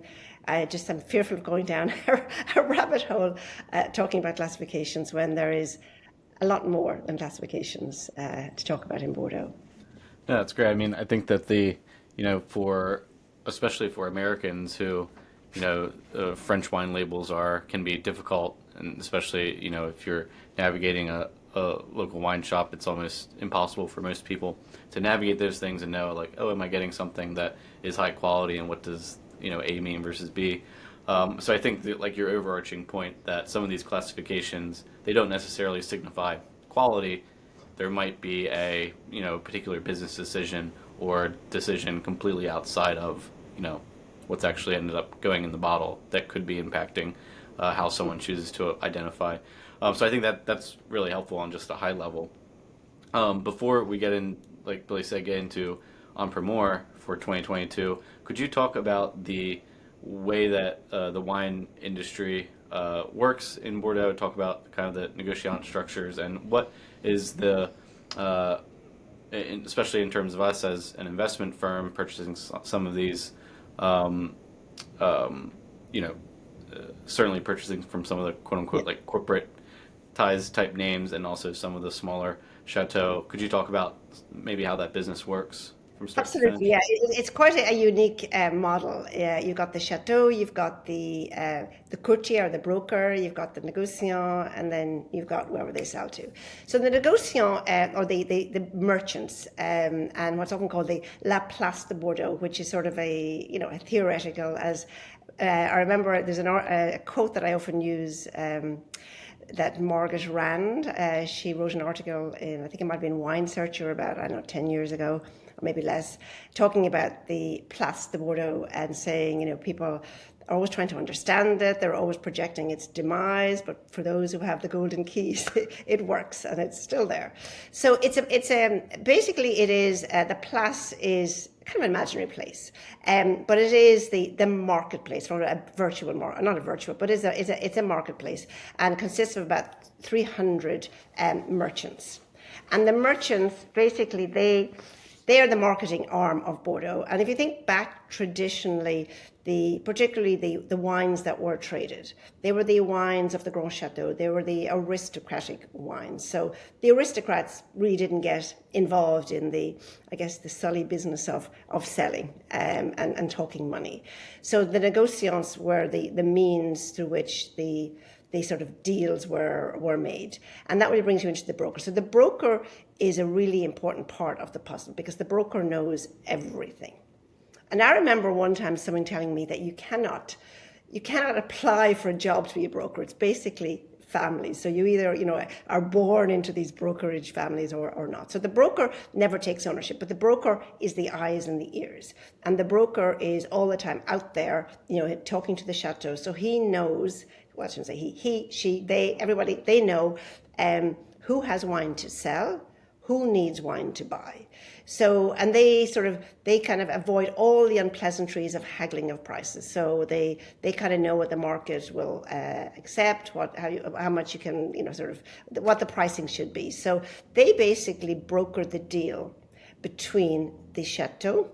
fearful of going down a rabbit hole talking about classifications when there is a lot more than classifications to talk about in Bordeaux. No, that's great. I mean, I think that especially for Americans who, French wine labels can be difficult, and especially, if you're navigating a local wine shop, it's almost impossible for most people to navigate those things and know, like, oh, am I getting something that is high quality, and what does, A mean versus B? So I think that, like, your overarching point that some of these classifications, they don't necessarily signify quality. There might be a, particular business decision or decision completely outside of, what's actually ended up going in the bottle that could be impacting how someone chooses to identify. So I think that's really helpful on just a high level. Before we get in, like Billy said, get into Emprumer for 2022, could you talk about the way that the wine industry works in Bordeaux, talk about kind of the negotiant structures, and what is especially in terms of us as an investment firm purchasing some of these, certainly purchasing from some of the quote-unquote like corporate ties type names, and also some of the smaller chateau. Could you talk about maybe how that business works from start to finish? Absolutely, yeah. It's quite a unique model. You've got the chateau, you've got the courtier or the broker, you've got the negociant, and then you've got whoever they sell to. So the negociant or the merchants, and what's often called the La Place de Bordeaux, which is sort of a theoretical, as I remember there's a quote that I often use, that Margaret Rand, she wrote an article in, I think it might have been Wine Searcher about, 10 years ago, or maybe less, talking about the Place de Bordeaux and saying, people are always trying to understand it, they're always projecting its demise, but for those who have the golden keys, it works and it's still there. So basically it is, the Place is kind of an imaginary place, but it is the marketplace, or a virtual not a virtual, but it's a marketplace, and consists of about 300 merchants. And the merchants, basically, they are the marketing arm of Bordeaux. And if you think back traditionally, particularly the wines that were traded, they were the wines of the Grand Chateau. They were the aristocratic wines. So the aristocrats really didn't get involved in the sully business of selling and talking money. So the negociants were the means through which the sort of deals were made. And that really brings you into the broker. So the broker is a really important part of the puzzle, because the broker knows everything. And I remember one time someone telling me that you cannot apply for a job to be a broker. It's basically families. So you either, are born into these brokerage families or not. So the broker never takes ownership, but the broker is the eyes and the ears. And the broker is all the time out there, talking to the chateau. So he knows, well, I shouldn't say he, she, they, everybody, they know who has wine to sell, who needs wine to buy. So, and they kind of avoid all the unpleasantries of haggling of prices. So they kind of know what the market will accept, how much you can, what the pricing should be. So they basically broker the deal between the chateau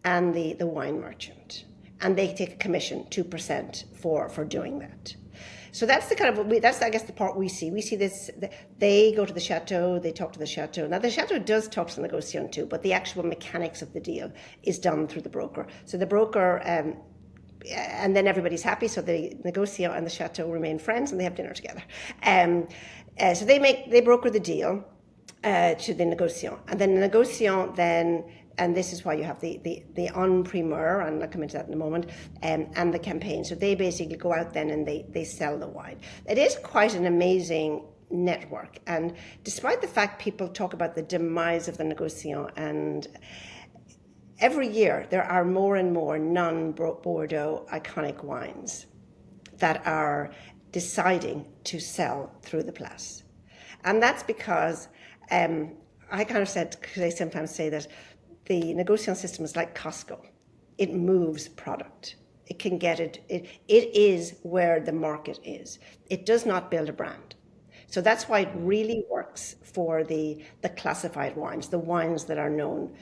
and the wine merchant. And they take a commission, 2% for doing that. So that's the part we see. We see this, they go to the chateau, they talk to the chateau. Now the chateau does talk to the negociant too, but the actual mechanics of the deal is done through the broker. So the broker, and then everybody's happy, so the negociant and the chateau remain friends and they have dinner together. So they broker the deal. to the négociant. And then the négociant then, and this is why you have the en primeur, and I'll come into that in a moment, and the campaign. So they basically go out then and they sell the wine. It is quite an amazing network. And despite the fact people talk about the demise of the négociant, and every year there are more and more non-Bordeaux iconic wines that are deciding to sell through the Place. And that's because I kind of said, because I sometimes say that the négociant system is like Costco. It moves product. It can get it. It is where the market is. It does not build a brand. So that's why it really works for the classified wines, the wines that are known,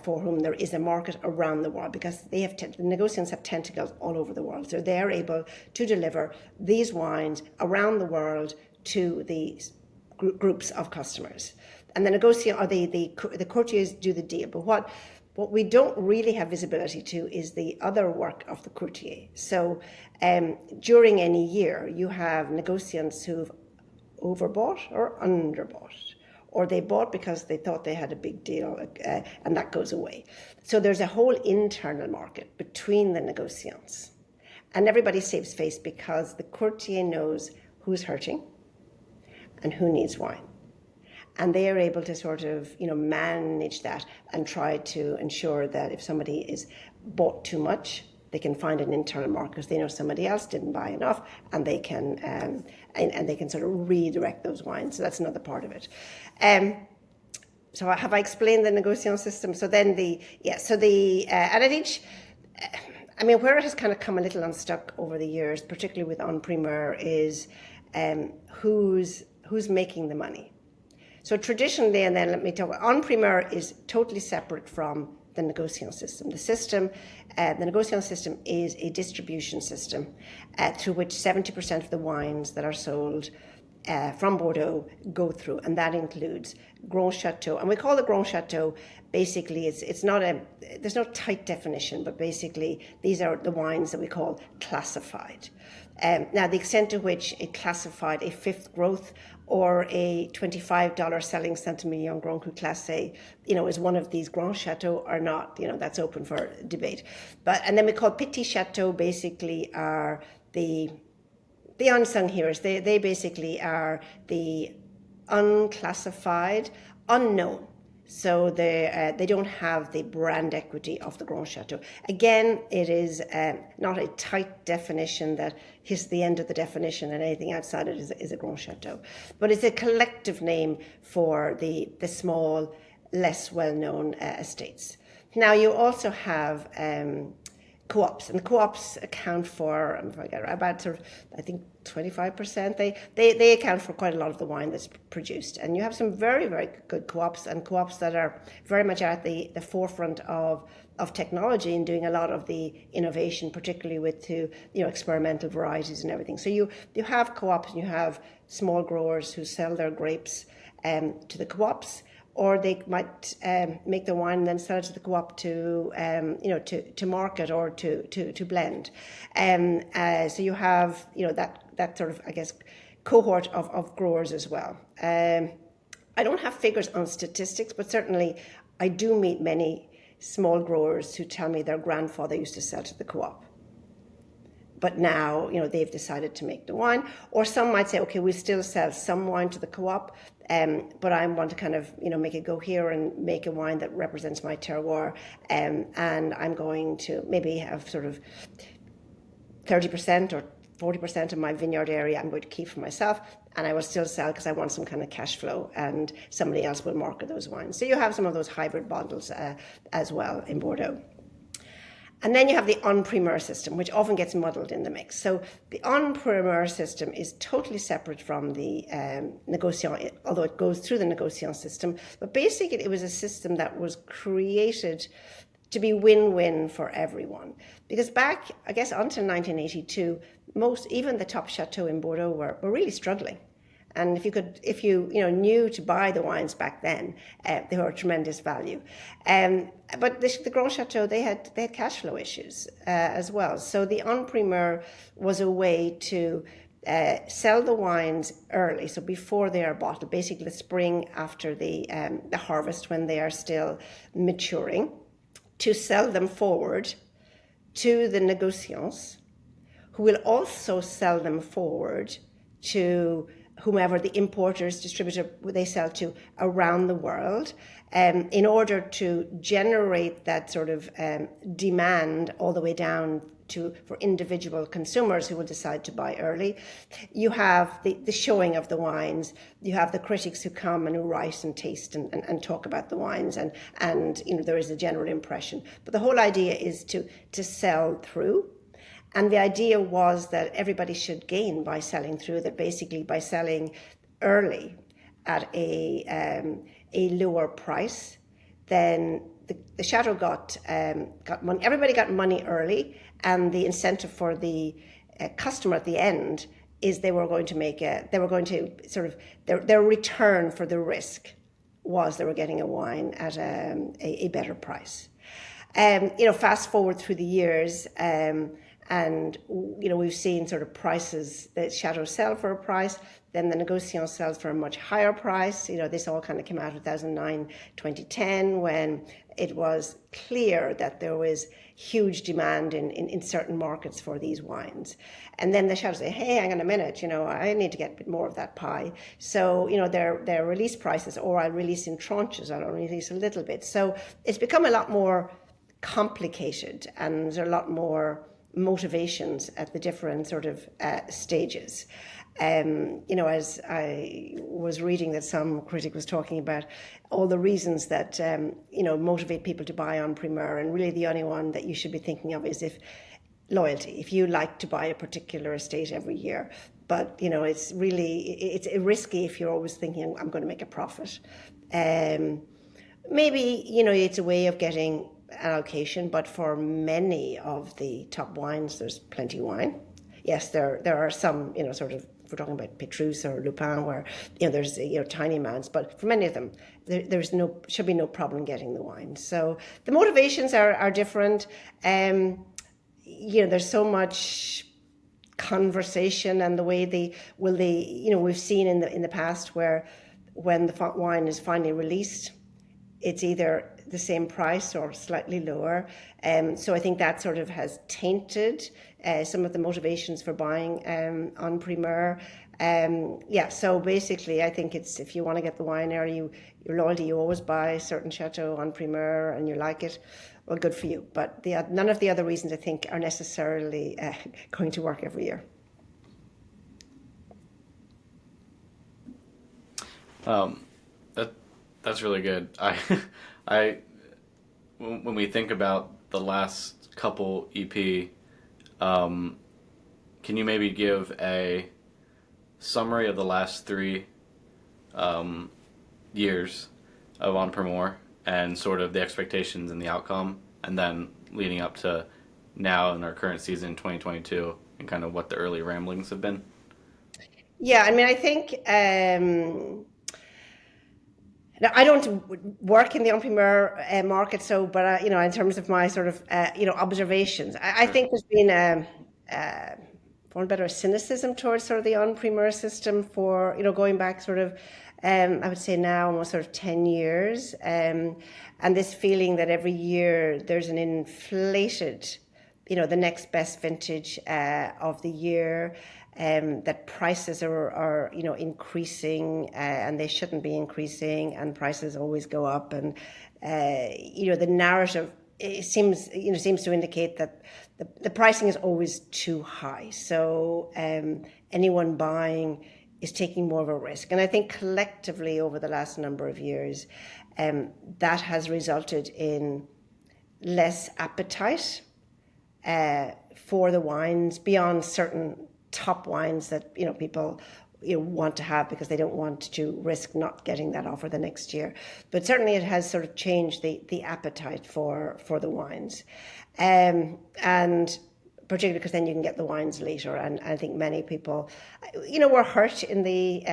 for whom there is a market around the world, because the négociants have tentacles all over the world. So they're able to deliver these wines around the world to the groups of customers. And the négociant, or the courtiers do the deal. But what we don't really have visibility to is the other work of the courtier. So during any year, you have négociants who've overbought or underbought, or they bought because they thought they had a big deal, and that goes away. So there's a whole internal market between the négociants, and everybody saves face because the courtier knows who's hurting and who needs wine, and they are able to sort of manage that and try to ensure that if somebody is bought too much, they can find an internal market because they know somebody else didn't buy enough, and they can and they can sort of redirect those wines. So that's another part of it. So have I explained the négociant system? So then and at each, where it has kind of come a little unstuck over the years, particularly with en primeur, is who's making the money. So traditionally, and then let me talk, en primeur is totally separate from the négociant system. The négociant system is a distribution system through which 70% of the wines that are sold from Bordeaux go through, and that includes Grand Chateau. And we call it Grand Chateau, basically, there's no tight definition, but basically these are the wines that we call classified. Now, the extent to which it classified a fifth growth or a $25 selling Saint-Emilion Grand Cru Classé, is one of these Grand Chateau or not, that's open for debate. And then we call Petit Chateau basically are the unsung heroes. They basically are the unclassified, unknown. So they don't have the brand equity of the Grand Chateau. Again, it is not a tight definition that is the end of the definition, and anything outside it is a Grand Chateau. But it's a collective name for the small, less well-known estates. Now, you also have co-ops, and the co-ops account for, about I think 25%. They account for quite a lot of the wine that's produced, and you have some very, very good co-ops, and co-ops that are very much at the forefront of technology and doing a lot of the innovation, particularly with experimental varieties and everything. So you have co-ops, and you have small growers who sell their grapes to the co-ops, or they might make the wine and then sell it to the co-op to market or to blend. So you have that sort of, I guess, cohort of growers as well. I don't have figures on statistics, but certainly I do meet many small growers who tell me their grandfather used to sell to the co-op, but now they've decided to make the wine. Or some might say, okay, we still sell some wine to the co-op, but I want to kind of make a go here and make a wine that represents my terroir, and I'm going to maybe have sort of 30% or 40% of my vineyard area I'm going to keep for myself, and I will still sell because I want some kind of cash flow, and somebody else will market those wines. So you have some of those hybrid models as well in Bordeaux. And then you have the en primeur system, which often gets muddled in the mix. So the en primeur system is totally separate from the négociant, although it goes through the négociant system. But basically, it was a system that was created to be win-win for everyone. Because back, I guess, until 1982, even the top chateaux in Bordeaux were really struggling. And if you knew to buy the wines back then, they were a tremendous value. But the Grand Chateau, they had cash flow issues as well. So the en primeur was a way to sell the wines early, so before they are bottled, basically the spring after the harvest when they are still maturing, to sell them forward to the negociants, who will also sell them forward to whomever the importers, distributor they sell to around the world, in order to generate that sort of demand all the way down to for individual consumers who will decide to buy early. You have the showing of the wines, you have the critics who come and who write and taste and talk about the wines, and there is a general impression. But the whole idea is to sell through. And the idea was that everybody should gain by selling through, that basically by selling early at a lower price, then the Chateau got money. Everybody got money early, and the incentive for the customer at the end is they were going to sort of their return for the risk was they were getting a wine at a better price. Fast forward through the years. And, we've seen sort of prices that Chateau sell for a price, then the negociant sells for a much higher price. This all kind of came out of 2009, 2010, when it was clear that there was huge demand in certain markets for these wines. And then the Chateau say, hey, hang on a minute, I need to get a bit more of that pie. So, their release prices, or I'll release in tranches, I'll only release a little bit. So it's become a lot more complicated, and there's a lot more motivations at the different sort of stages. As I was reading that some critic was talking about all the reasons that, motivate people to buy en primeur, and really the only one that you should be thinking of is if loyalty, if you like to buy a particular estate every year. But, it's risky if you're always thinking, I'm going to make a profit. Maybe, it's a way of getting allocation, but for many of the top wines, there's plenty of wine. Yes, there are some, sort of, if we're talking about Petrus or Lupin, where, there's, tiny amounts, but for many of them, should be no problem getting the wine. So the motivations are different. There's so much conversation, and the way we've seen in the past where when the wine is finally released, it's either the same price or slightly lower. So I think that sort of has tainted some of the motivations for buying en primeur. So basically I think it's, if you want to get the wine early, your loyalty, you always buy a certain Chateau en primeur and you like it, well, good for you. But none of the other reasons I think are necessarily going to work every year. That's really good. When we think about the last couple EP, can you maybe give a summary of the last 3 years of en primeur and sort of the expectations and the outcome, and then leading up to now in our current season, 2022, and kind of what the early ramblings have been? Yeah, I mean, I think now, I don't work in the en primeur market, but in terms of my sort of observations, I think there's been for better a cynicism towards sort of the en primeur system for going back sort of I would say now almost sort of 10 years, and this feeling that every year there's an inflated, the next best vintage of the year. That prices are increasing, and they shouldn't be increasing, and prices always go up, and the narrative seems to indicate that the pricing is always too high. So anyone buying is taking more of a risk, and I think collectively over the last number of years, that has resulted in less appetite for the wines beyond certain top wines that people want to have because they don't want to risk not getting that offer the next year. But certainly it has sort of changed the appetite for the wines, and particularly because then you can get the wines later. And I think many people were hurt in the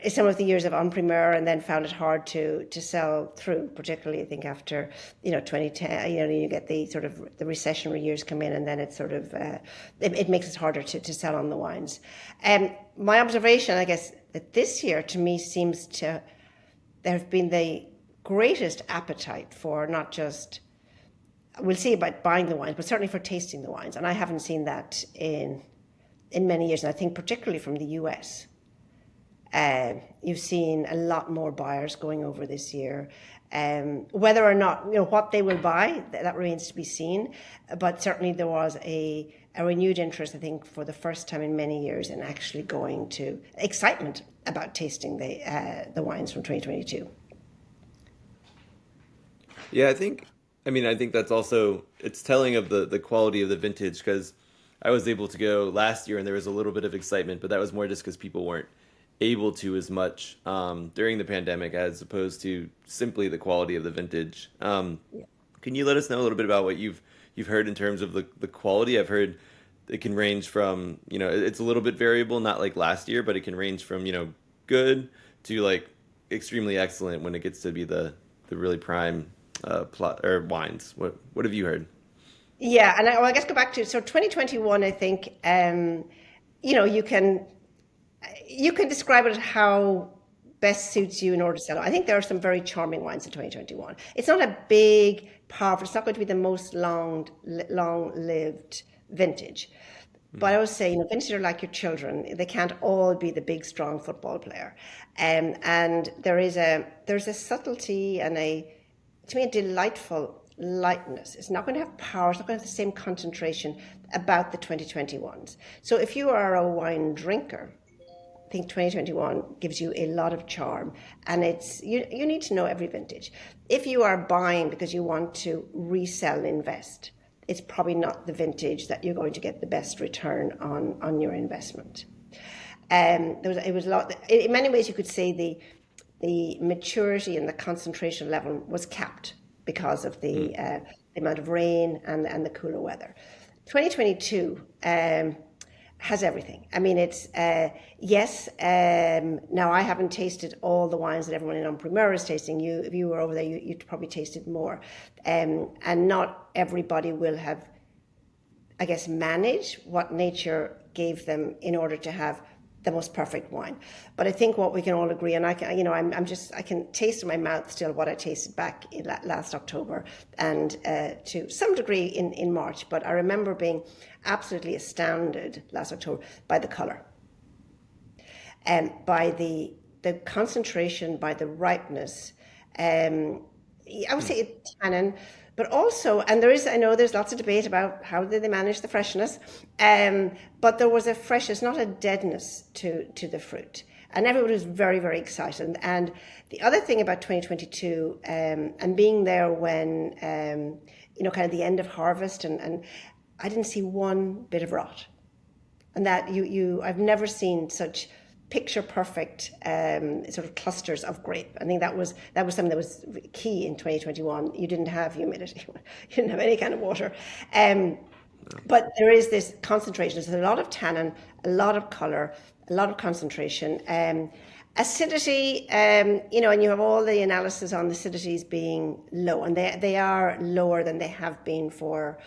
some of the years of en primeur, and then found it hard to sell through, particularly I think after 2010. You get the sort of the recessionary years come in, and then it sort of it makes it harder to sell on the wines. My observation, I guess, that this year to me seems to there have been the greatest appetite for not just, we'll see about buying the wines, but certainly for tasting the wines, and I haven't seen that in many years, and I think particularly from the US. You've seen a lot more buyers going over this year. Whether or not, what they will buy, that remains to be seen. But certainly there was a renewed interest, I think, for the first time in many years in actually going to excitement about tasting the wines from 2022. Yeah, I think that's also, it's telling of the quality of the vintage, because I was able to go last year and there was a little bit of excitement, but that was more just because people weren't able to as much during the pandemic, as opposed to simply the quality of the vintage. Can you let us know a little bit about what you've heard in terms of the quality? I've heard it can range from, it's a little bit variable, not like last year, but it can range from, good to like extremely excellent when it gets to be the really prime wines. What have you heard? Yeah, and I guess go back to 2021. I think you can describe it as how best suits you in order to sell it. I think there are some very charming wines in 2021. It's not a big, powerful, it's not going to be the most long-lived vintage. But I always say, vintage are like your children. They can't all be the big, strong football player. And there's a subtlety and to me, a delightful lightness. It's not going to have power. It's not going to have the same concentration about the 2021s. So if you are a wine drinker, I think 2021 gives you a lot of charm, and it's you need to know every vintage. If you are buying because you want to resell and invest, it's probably not the vintage that you're going to get the best return on your investment. It was a lot. In many ways, you could say the maturity and the concentration level was capped because of the amount of rain and the cooler weather. 2022 has everything. I mean, it's, yes, now I haven't tasted all the wines that everyone in En Primeur is tasting. If you were over there, you'd probably tasted more. And not everybody will have, I guess, managed what nature gave them in order to have the most perfect wine. But I think what we can all agree, and I can taste in my mouth still what I tasted back in last October and to some degree in March. But I remember being absolutely astounded last October by the color and by the concentration, by the ripeness. I would say tannin, but also, and I know there's lots of debate about how did they manage the freshness, but there was a freshness, not a deadness to the fruit. And everybody was very, very excited. And the other thing about 2022, and being there when, kind of the end of harvest, and I didn't see one bit of rot. And that I've never seen such picture perfect sort of clusters of grape. I think that was something that was key in 2021. You didn't have humidity, you didn't have any kind of water, but there is this concentration. There's a lot of tannin, a lot of color, a lot of concentration, acidity. And you have all the analysis on the acidities being low, and they are lower than they have been for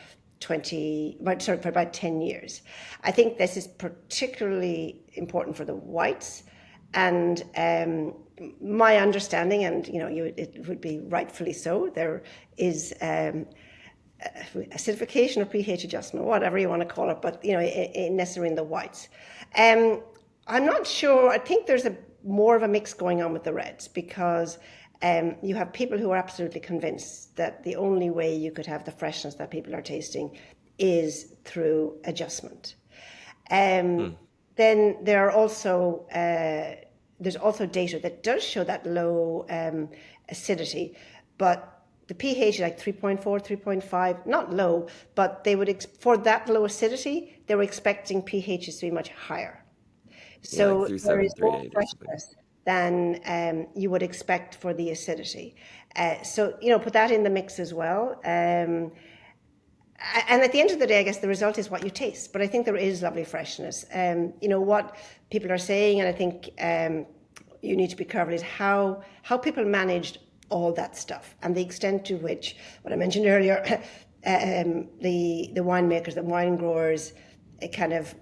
about 10 years. I think this is particularly important for the whites, and my understanding, and it would be rightfully so, there is acidification or pH adjustment, whatever you want to call it, but necessarily in the whites. I'm not sure. I think there's more of a mix going on with the reds, because you have people who are absolutely convinced that the only way you could have the freshness that people are tasting is through adjustment. Then there are also there's also data that does show that low acidity, but the pH is like 3.4, 3.5, not low, but they would for that low acidity, they were expecting pHs to be much higher. So like there is more freshness than you would expect for the acidity. So, put that in the mix as well. And at the end of the day, I guess the result is what you taste. But I think there is lovely freshness. What people are saying, and I think you need to be careful is how people managed all that stuff and the extent to which, what I mentioned earlier, the winemakers, the wine growers, kind of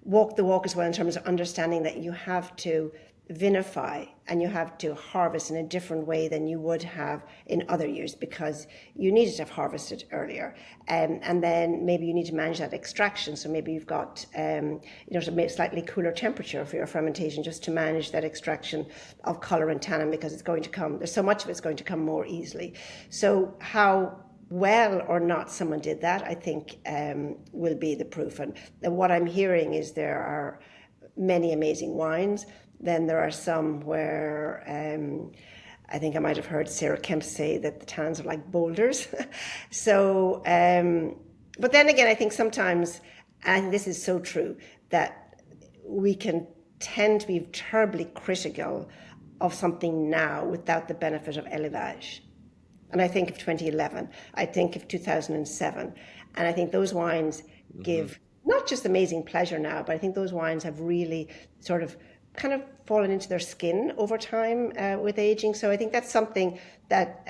walk the walk as well in terms of understanding that you have to vinify and you have to harvest in a different way than you would have in other years because you needed to have harvested earlier, and then maybe you need to manage that extraction. So maybe you've got to slightly cooler temperature for your fermentation just to manage that extraction of colour and tannin because it's going to come. There's so much of it's going to come more easily. So how well or not someone did that, I think, will be the proof. And what I'm hearing is there are many amazing wines. Then there are some where I think I might have heard Sarah Kemp say that the tannins are like boulders. So, but then again, I think sometimes, and this is so true, that we can tend to be terribly critical of something now without the benefit of élevage. And I think of 2011, I think of 2007, and I think those wines give not just amazing pleasure now, but I think those wines have really sort of kind of fallen into their skin over time with aging. So I think that's something that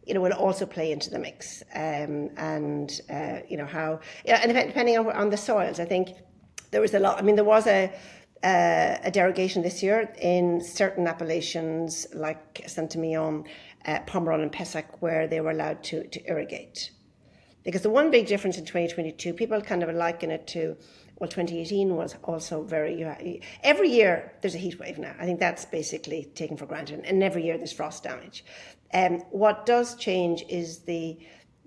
will also play into the mix, and how, and depending on the soils. I think there was a lot. I mean, there was a derogation this year in certain appellations like Saint-Emilion, Pomerol, and Pessac, where they were allowed to irrigate. Because the one big difference in 2022, people kind of liken it to, well, 2018 was also very, every year there's a heat wave now. I think that's basically taken for granted. And every year there's frost damage. What does change is the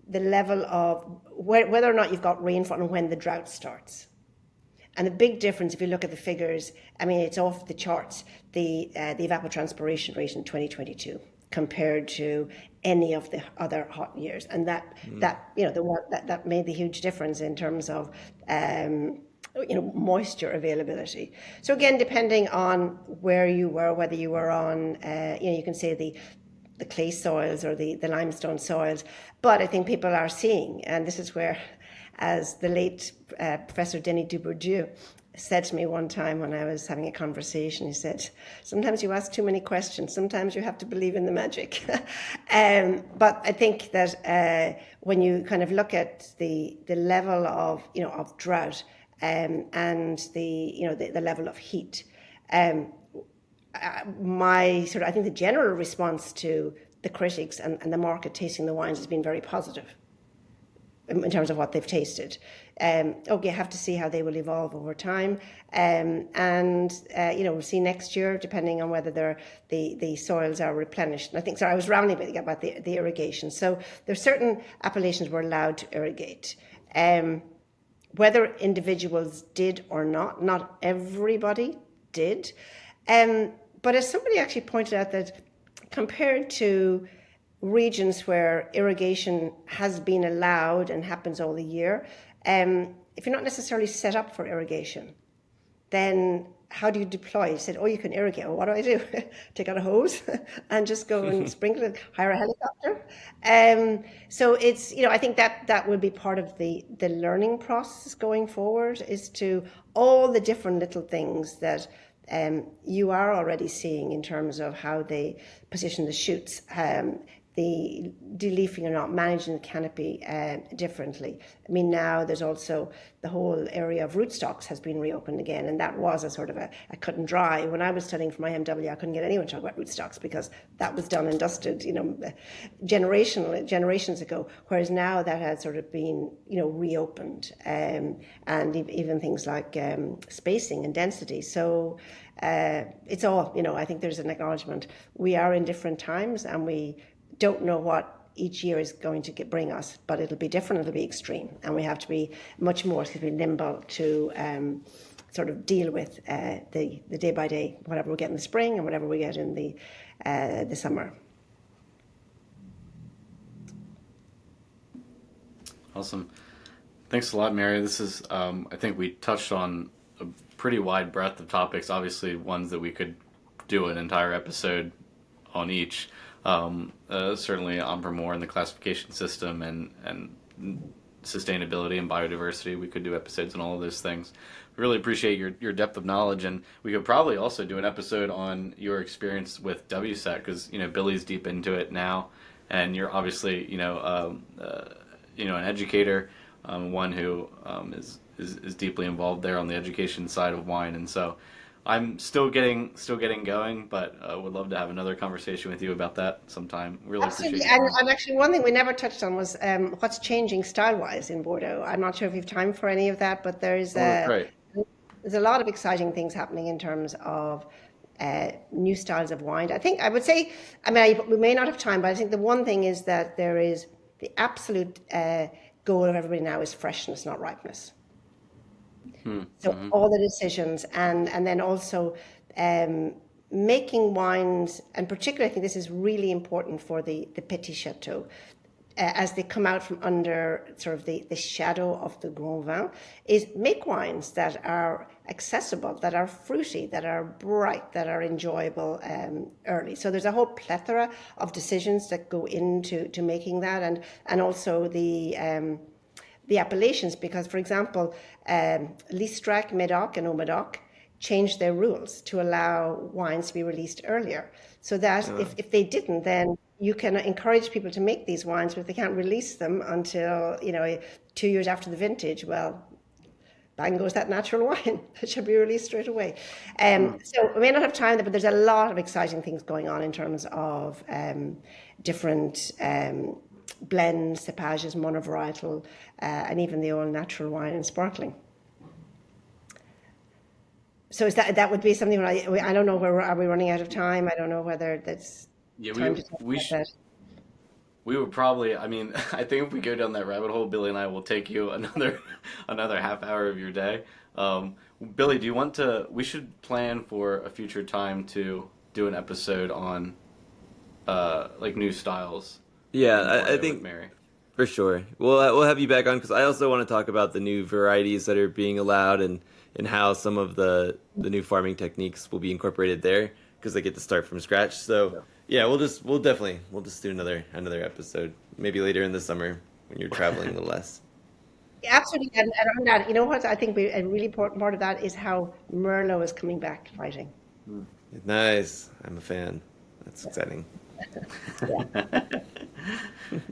level of whether or not you've got rainfall and when the drought starts. And the big difference, if you look at the figures, I mean, it's off the charts, the evapotranspiration rate in 2022 compared to any of the other hot years. And that made the huge difference in terms of moisture availability. So again, depending on where you were, whether you were on, you can say the clay soils or the limestone soils, but I think people are seeing, and this is where, as the late Professor Denis Dubourdieu said to me one time when I was having a conversation, he said, sometimes you ask too many questions, sometimes you have to believe in the magic. But I think that when you kind of look at the level of drought and the level of heat, I think the general response to the critics and the market tasting the wines has been very positive in terms of what they've tasted. You have to see how they will evolve over time. We'll see next year, depending on whether the soils are replenished. And I think, sorry, I was rambling a bit about the irrigation. So there are certain appellations were allowed to irrigate. Whether individuals did or not everybody did. But as somebody actually pointed out that compared to regions where irrigation has been allowed and happens all the year, if you're not necessarily set up for irrigation, then how do you deploy? You said, you can irrigate. Well, what do I do? Take out a hose and just go and sprinkle it, hire a helicopter? So it's, I think that will be part of the learning process going forward, is to all the different little things that you are already seeing in terms of how they position the shoots, the de-leafing or not, managing the canopy differently. I mean, now there's also the whole area of rootstocks has been reopened again, and that was a sort of a cut and dry. When I was studying for my MW, I couldn't get anyone to talk about rootstocks because that was done and dusted, generations ago. Whereas now that has sort of been, reopened, and even things like spacing and density. So it's all, I think there's an acknowledgement. We are in different times, and we don't know what each year is going to bring us, but it'll be different, it'll be extreme, and we have to be much more nimble to sort of deal with the day by day, whatever we get in the spring and whatever we get in the summer. Awesome. Thanks a lot, Mary. This is, I think we touched on a pretty wide breadth of topics, obviously ones that we could do an entire episode on each. Certainly on for more in the classification system and sustainability and biodiversity. We could do episodes on all of those things. We really appreciate your depth of knowledge, and we could probably also do an episode on your experience with WSET, because Billy's deep into it now, and you're obviously an educator, one who is deeply involved there on the education side of wine, and so I'm still getting going, but would love to have another conversation with you about that sometime. Really Absolutely. appreciate it. And actually, one thing we never touched on was what's changing style-wise in Bordeaux. I'm not sure if you have time for any of that, but there's Right. there's a lot of exciting things happening in terms of new styles of wine. I would say, we may not have time, but I think the one thing is that there is the absolute goal of everybody now is freshness, not ripeness. So all the decisions, and then also making wines, and particularly I think this is really important for the Petit Chateau, as they come out from under sort of the shadow of the Grand Vin, is make wines that are accessible, that are fruity, that are bright, that are enjoyable early. So there's a whole plethora of decisions that go into making that, and also the appellations, because, for example, Listrac, Medoc, and Omedoc changed their rules to allow wines to be released earlier. So that if they didn't, then you can encourage people to make these wines, but if they can't release them until 2 years after the vintage, well, bang goes that natural wine. It should be released straight away. So we may not have time there, but there's a lot of exciting things going on in terms of different blends, cepages, monovarietal, and even the all natural wine and sparkling. So is that would be something I don't know, are we running out of time? I don't know whether that's time to talk about that. We would probably, I think if we go down that rabbit hole, Billy and I will take you another half hour of your day. Billy, do you want to, we should plan for a future time to do an episode on new styles. Yeah, I think Mary. For sure. We'll have you back on, because I also want to talk about the new varieties that are being allowed, and how some of the new farming techniques will be incorporated there, because they get to start from scratch. So yeah, we'll just do another episode, maybe later in the summer when you're traveling a little less. Yeah, absolutely. And on that, you know what I think a really important part of that is how Merlot is coming back fighting. Nice. I'm a fan. That's exciting.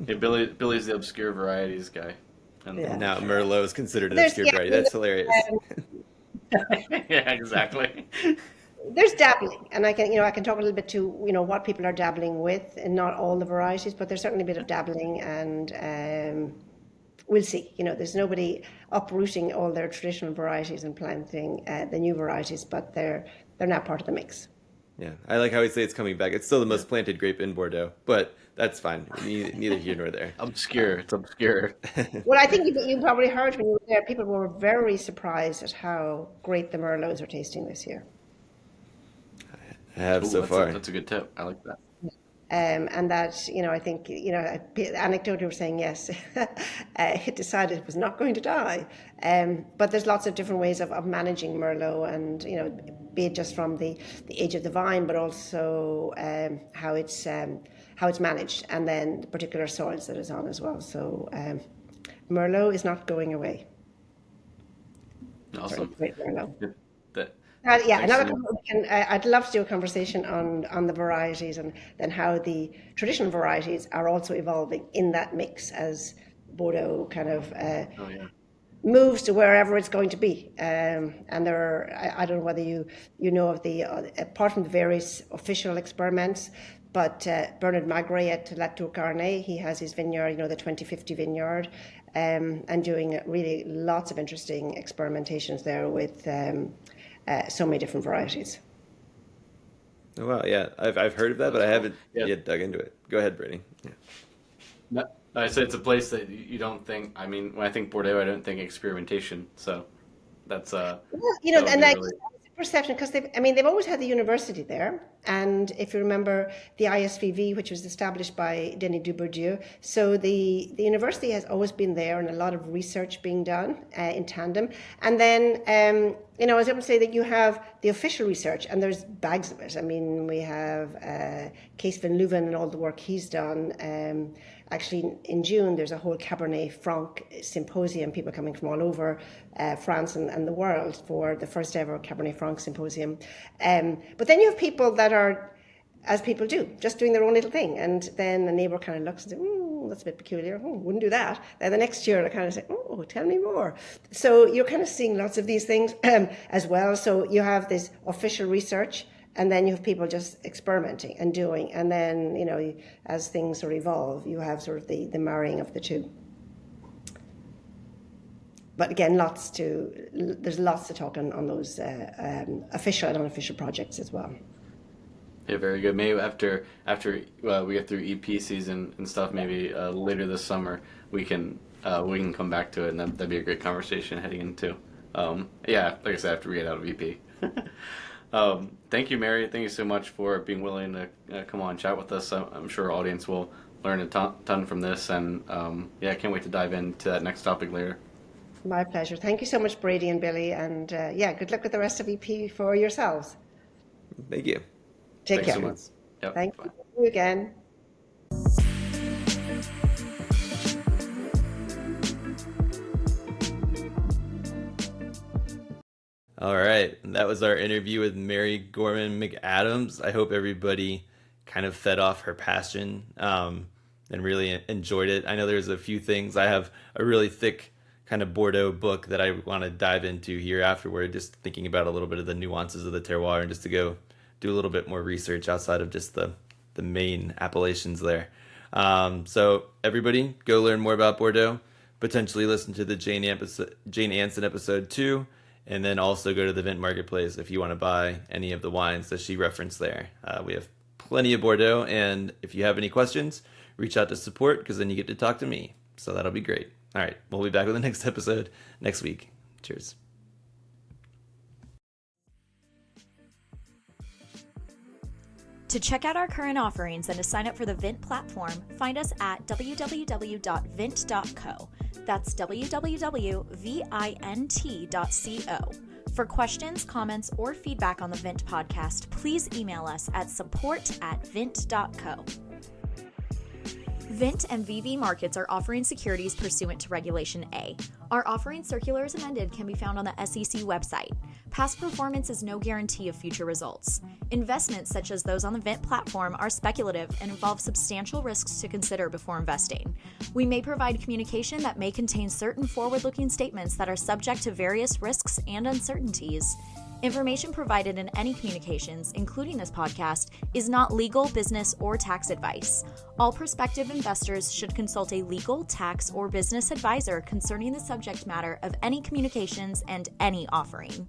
Yeah, Billy's the obscure varieties guy. And now Merlot is considered an obscure variety. That's hilarious. Yeah, exactly. There's dabbling, and I can talk a little bit to what people are dabbling with, and not all the varieties, but there's certainly a bit of dabbling, and we'll see. There's nobody uprooting all their traditional varieties and planting the new varieties, but they're not part of the mix. Yeah, I like how we say it's coming back. It's still the most planted grape in Bordeaux, but that's fine. Neither here nor there. Obscure. It's obscure. Well, I think you probably heard when you were there, people were very surprised at how great the Merlots are tasting this year. I have so far. That's a good tip. I like that. And that, I think, anecdotally we're saying yes, it decided it was not going to die. But there's lots of different ways of managing Merlot, and, be it just from the age of the vine, but also how it's managed, and then the particular soils that it's on as well. So Merlot is not going away. Awesome. Great Merlot. Yeah, I'd love to do a conversation on the varieties, and then how the traditional varieties are also evolving in that mix as Bordeaux kind of moves to wherever it's going to be. And there are, I don't know whether you know of the, apart from the various official experiments, but Bernard Magret at La Tour Carnet, he has his vineyard, the 2050 vineyard, and doing really lots of interesting experimentations there with so many different varieties. Oh, wow, yeah. I've heard of that, but I haven't yet dug into it. Go ahead, Brittany. Yeah. No, I said it's a place that you don't think, when I think Bordeaux, I don't think experimentation. So that's and that's really perception, because they've always had the university there, and if you remember the ISVV, which was established by Denis Dubourdieu, so the university has always been there, and a lot of research being done in tandem. And then I was able to say that you have the official research, and there's bags of it. I mean, we have Kees van Leuven and all the work he's done. Actually, in June, there's a whole Cabernet Franc symposium, people coming from all over France and the world for the first ever Cabernet Franc symposium. But then you have people that are, as people do, just doing their own little thing. And then the neighbour kind of looks and says, that's a bit peculiar. Wouldn't do that. Then the next year, they kind of say, tell me more. So you're kind of seeing lots of these things as well. So you have this official research, and then you have people just experimenting and doing. And then, as things sort of evolve, you have sort of the marrying of the two. But again, there's lots to talk on those official and unofficial projects as well. Yeah, very good. Maybe after we get through EP season and stuff, maybe later this summer we can come back to it, and that'd be a great conversation heading into. Like I said, after we get out of EP. Thank you, Mary. Thank you so much for being willing to come on and chat with us. I'm sure our audience will learn a ton from this, and I can't wait to dive into that next topic later. My pleasure. Thank you so much, Brady and Billy, and good luck with the rest of EP for yourselves. Thank you. Take care. Thanks so much. Yep. Thank you again. All right, and that was our interview with Mary Gorman-McAdams. I hope everybody kind of fed off her passion and really enjoyed it. I know there's a few things. I have a really thick kind of Bordeaux book that I want to dive into here afterward, just thinking about a little bit of the nuances of the terroir and just to go do a little bit more research outside of just the main appellations there. So everybody, go learn more about Bordeaux. Potentially listen to the Jane Anson episode 2, and then also go to the Vint Marketplace if you want to buy any of the wines that she referenced there. We have plenty of Bordeaux, and if you have any questions, reach out to support, because then you get to talk to me. So that'll be great. All right, we'll be back with the next episode next week. Cheers. To check out our current offerings and to sign up for the Vint platform, find us at www.vint.co. That's www.vint.co. For questions, comments, or feedback on the Vint podcast, please email us at support@vint.co. Vint and VV Markets are offering securities pursuant to Regulation A. Our offering circular as amended can be found on the SEC website. Past performance is no guarantee of future results. Investments such as those on the Vint platform are speculative and involve substantial risks to consider before investing. We may provide communication that may contain certain forward-looking statements that are subject to various risks and uncertainties. Information provided in any communications, including this podcast, is not legal, business, or tax advice. All prospective investors should consult a legal, tax, or business advisor concerning the subject matter of any communications and any offering.